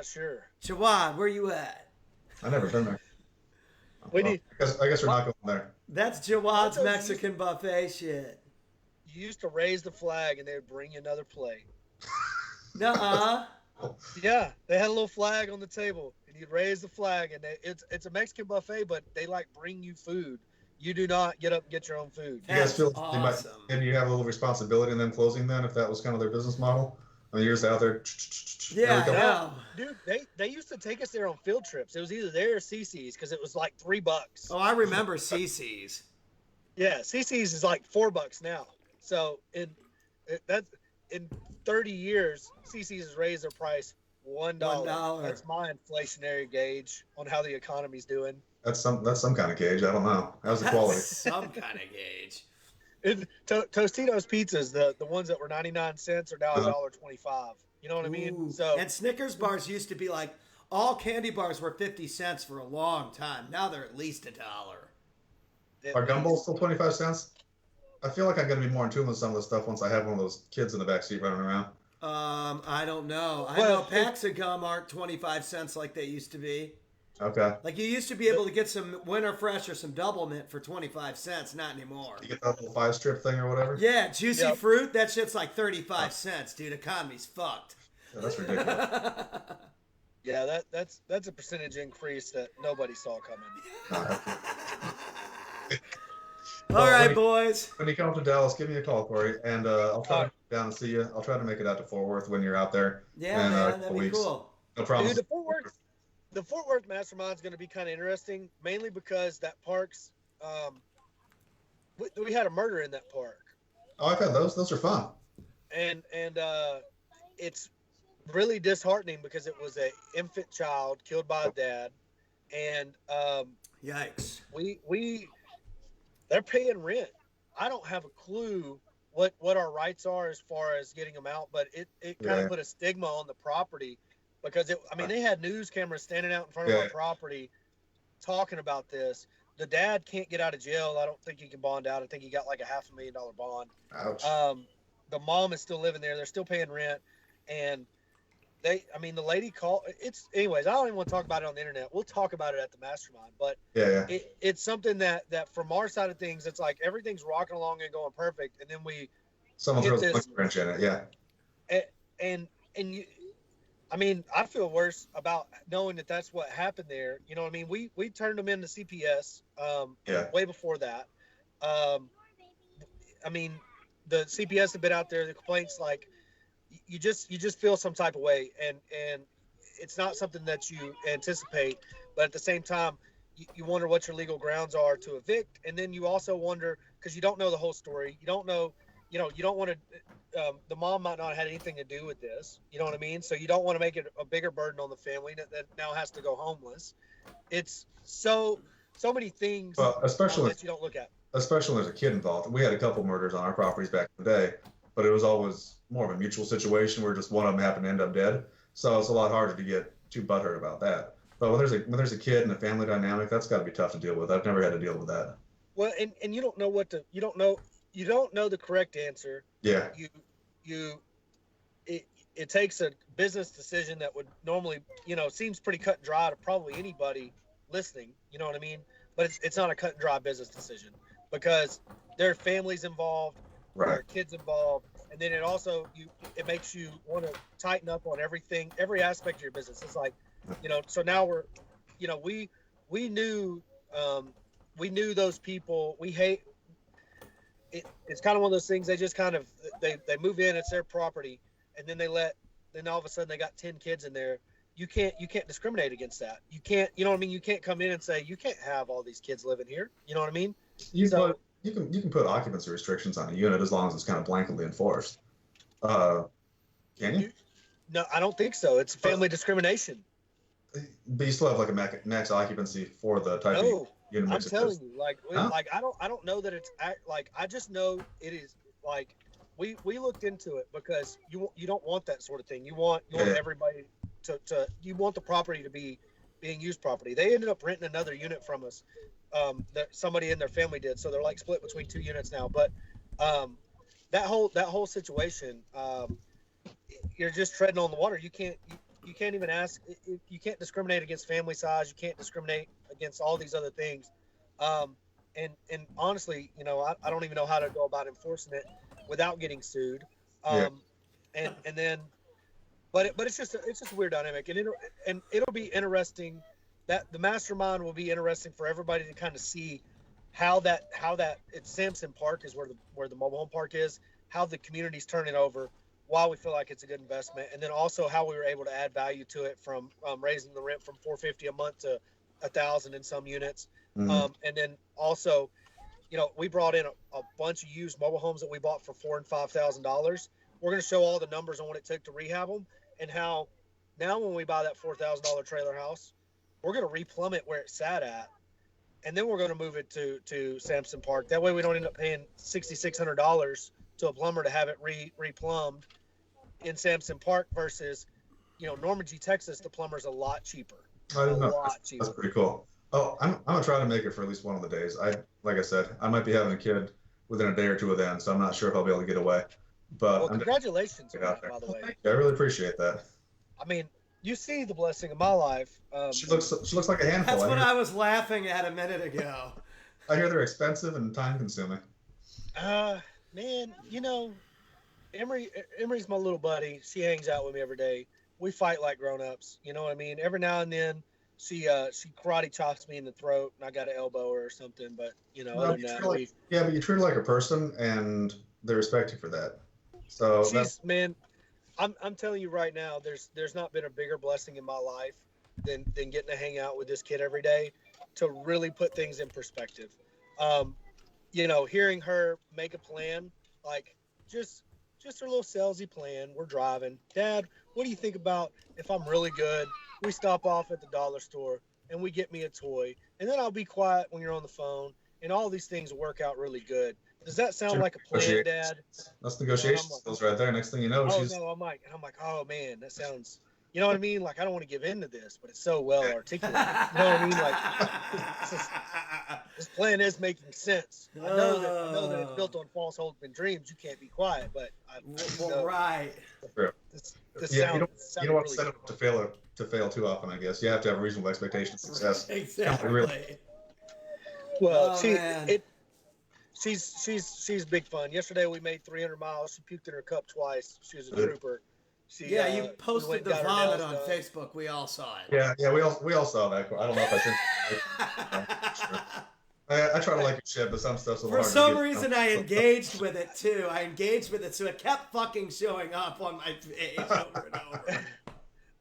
sure. Jawad, where you at? I've never been there. I guess we're not going there. That's Jawad's Mexican buffet shit. You used to raise the flag and they would bring you another plate. Nuh-uh. Yeah, they had a little flag on the table, and you'd raise the flag, and it's a Mexican buffet, but they like bring you food. You do not get up and get your own food. You guys feel awesome. Maybe you have a little responsibility in them closing then, if that was kind of their business model. I mean, you're just out there. Yeah, I know. Dude, they used to take us there on field trips. It was either there or CC's because it was like $3. Oh, I remember CC's. Yeah, CC's is like $4 now. So in 30 years, CC's has raised their price $1. That's my inflationary gauge on how the economy's doing. That's some kind of gauge. I don't know. How's the quality? Some kind of gauge. Tostitos pizzas, the ones that were 99 cents are now $1.25. You know what I mean? Ooh. So and Snickers bars used to be like all candy bars were 50 cents for a long time. Now they're at least $1. Are gumballs still 25 cents? I feel like I'm going to be more in tune with some of this stuff once I have one of those kids in the backseat running around. I don't know. I know packs of gum aren't 25 cents like they used to be. Okay. Like you used to be able to get some Winter Fresh or some Double Mint for 25 cents. Not anymore. You get that little 5-strip thing or whatever? Yeah, Juicy Fruit. That shit's like 35 cents, dude. Economy's fucked. Yeah, that's ridiculous. Yeah, that's a percentage increase that nobody saw coming. All right, boys. When you come up to Dallas, give me a call, Corey, and I'll try to get down and see you. I'll try to make it out to Fort Worth when you're out there. Yeah, man, that'd be cool. No problem. Dude, the Fort Worth Mastermind is going to be kind of interesting, mainly because that park's we had a murder in that park. Oh, I've had those. Those are fun. And it's really disheartening because it was an infant child killed by a dad, and yikes. They're paying rent. I don't have a clue what our rights are as far as getting them out, but it kind of put a stigma on the property because they had news cameras standing out in front of our property talking about this. The dad can't get out of jail. I don't think he can bond out. I think he got like a $500,000 bond. Ouch. The mom is still living there. They're still paying rent, and the lady called. Anyways, I don't even want to talk about it on the internet. We'll talk about it at the mastermind, but it's something that from our side of things, it's like everything's rocking along and going perfect, and then someone throws a wrench in it, and you, I feel worse about knowing that that's what happened there. You know what I mean? We turned them into CPS way before that. The CPS have been out there. The complaints, like, you just feel some type of way, and it's not something that you anticipate, but at the same time you wonder what your legal grounds are to evict, and then you also wonder because you don't know the whole story. You don't know, you don't want to the mom might not have had anything to do with this, you know what I mean? So you don't want to make it a bigger burden on the family that now has to go homeless. It's so so many things Well, especially that you don't look at. Especially when there's a kid involved. We had a couple murders on our properties back in the day, but it was always more of a mutual situation where just one of them happened to end up dead. So it's a lot harder to get too butthurt about that. But when there's a kid and a family dynamic, that's got to be tough to deal with. I've never had to deal with that. Well, and you don't know you don't know the correct answer. Yeah. It takes a business decision that would normally, seems pretty cut and dry to probably anybody listening. You know what I mean? But it's not a cut and dry business decision because there are families involved, Right. there are kids involved, and then it makes you want to tighten up on everything, every aspect of your business. It's like, so now we knew those people. We hate it. It's kind of one of those things. They just kind of they move in. It's their property, and then all of a sudden they got 10 kids in there. You can't discriminate against that. You can't, you know what I mean? You can't come in and say you can't have all these kids living here. You know what I mean? You can put occupancy restrictions on a unit as long as it's kind of blanketly enforced. Can you? No, I don't think so. It's family discrimination. But you still have like a max occupancy for the type of unit. I'm telling you, I don't know that it's like, I just know it is like we looked into it because you don't want that sort of thing. You want everybody to you want the property to be being used properly. They ended up renting another unit from us. That somebody in their family did, so they're like split between 2 units now. But that whole situation, you're just treading on the water. You can't even ask. You can't discriminate against family size. You can't discriminate against all these other things. And honestly, I don't even know how to go about enforcing it without getting sued. And then, but it's just a weird dynamic, and it'll be interesting. That the mastermind will be interesting for everybody to kind of see how that it's Sampson Park is where the mobile home park is, how the community's turning over, why we feel like it's a good investment, and then also how we were able to add value to it from raising the rent from $450 a month to $1,000 in some units. Mm-hmm. And then also, we brought in a bunch of used mobile homes that we bought for $4,000 and $5,000. We're going to show all the numbers on what it took to rehab them and how now when we buy that $4,000 trailer house, we're going to replumb it where it sat at, and then we're going to move it to Sampson Park. That way we don't end up paying $6,600 to a plumber to have it replumbed in Sampson Park versus, Normandy, Texas, the plumber's a lot cheaper. I didn't know. That's pretty cool. Oh, I'm going to try to make it for at least one of the days. Like I said, I might be having a kid within a day or two of then, so I'm not sure if I'll be able to get away. But well, congratulations on that, by the way. I really appreciate that. I mean, you see the blessing of my life. She looks like a handful. That's what I was laughing at a minute ago. I hear they're expensive and time consuming. Man, Emery's my little buddy. She hangs out with me every day. We fight like grown-ups. You know what I mean? Every now and then she karate chops me in the throat and I got to elbow her or something. But other than that, but you treat her like a person and they respect you for that. So man, I'm telling you right now, there's not been a bigger blessing in my life than getting to hang out with this kid every day to really put things in perspective. Hearing her make a plan, like just her little salesy plan. We're driving. Dad, what do you think about if I'm really good, we stop off at the dollar store and we get me a toy, and then I'll be quiet when you're on the phone, and all these things will work out really good. Does that sound like a plan, Dad? That's negotiation skills right there. Next thing you know, I'm like, oh man, that sounds. You know what I mean? Like, I don't want to give in to this, but it's so well articulated. You know what I mean? Like, this plan is making sense. I know that it's built on false hope and dreams. You can't be quiet, but right. This you don't really want to set up to fail too often. I guess you have to have a reasonable expectation of success. Exactly. Well, she's big fun. Yesterday we made 300 miles. She puked in her cup twice. She was a trooper. You posted the vomit on Facebook. We all saw it. Yeah, we all saw that. I don't know if I sent. I try to like your shit, but some stuff's a little hard. For some reason, I engaged with it too. So it kept fucking showing up on my page over and over.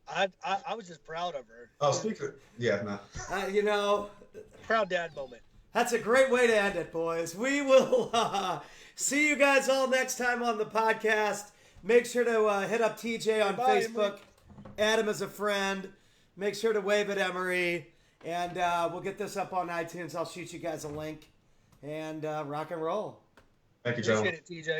I was just proud of her. Oh, no. Proud dad moment. That's a great way to end it, boys. We will see you guys all next time on the podcast. Make sure to hit up TJ on Facebook. Emery. Add him as a friend. Make sure to wave at Emery. And we'll get this up on iTunes. I'll shoot you guys a link. And rock and roll. Thank you, gentlemen. Appreciate it, TJ.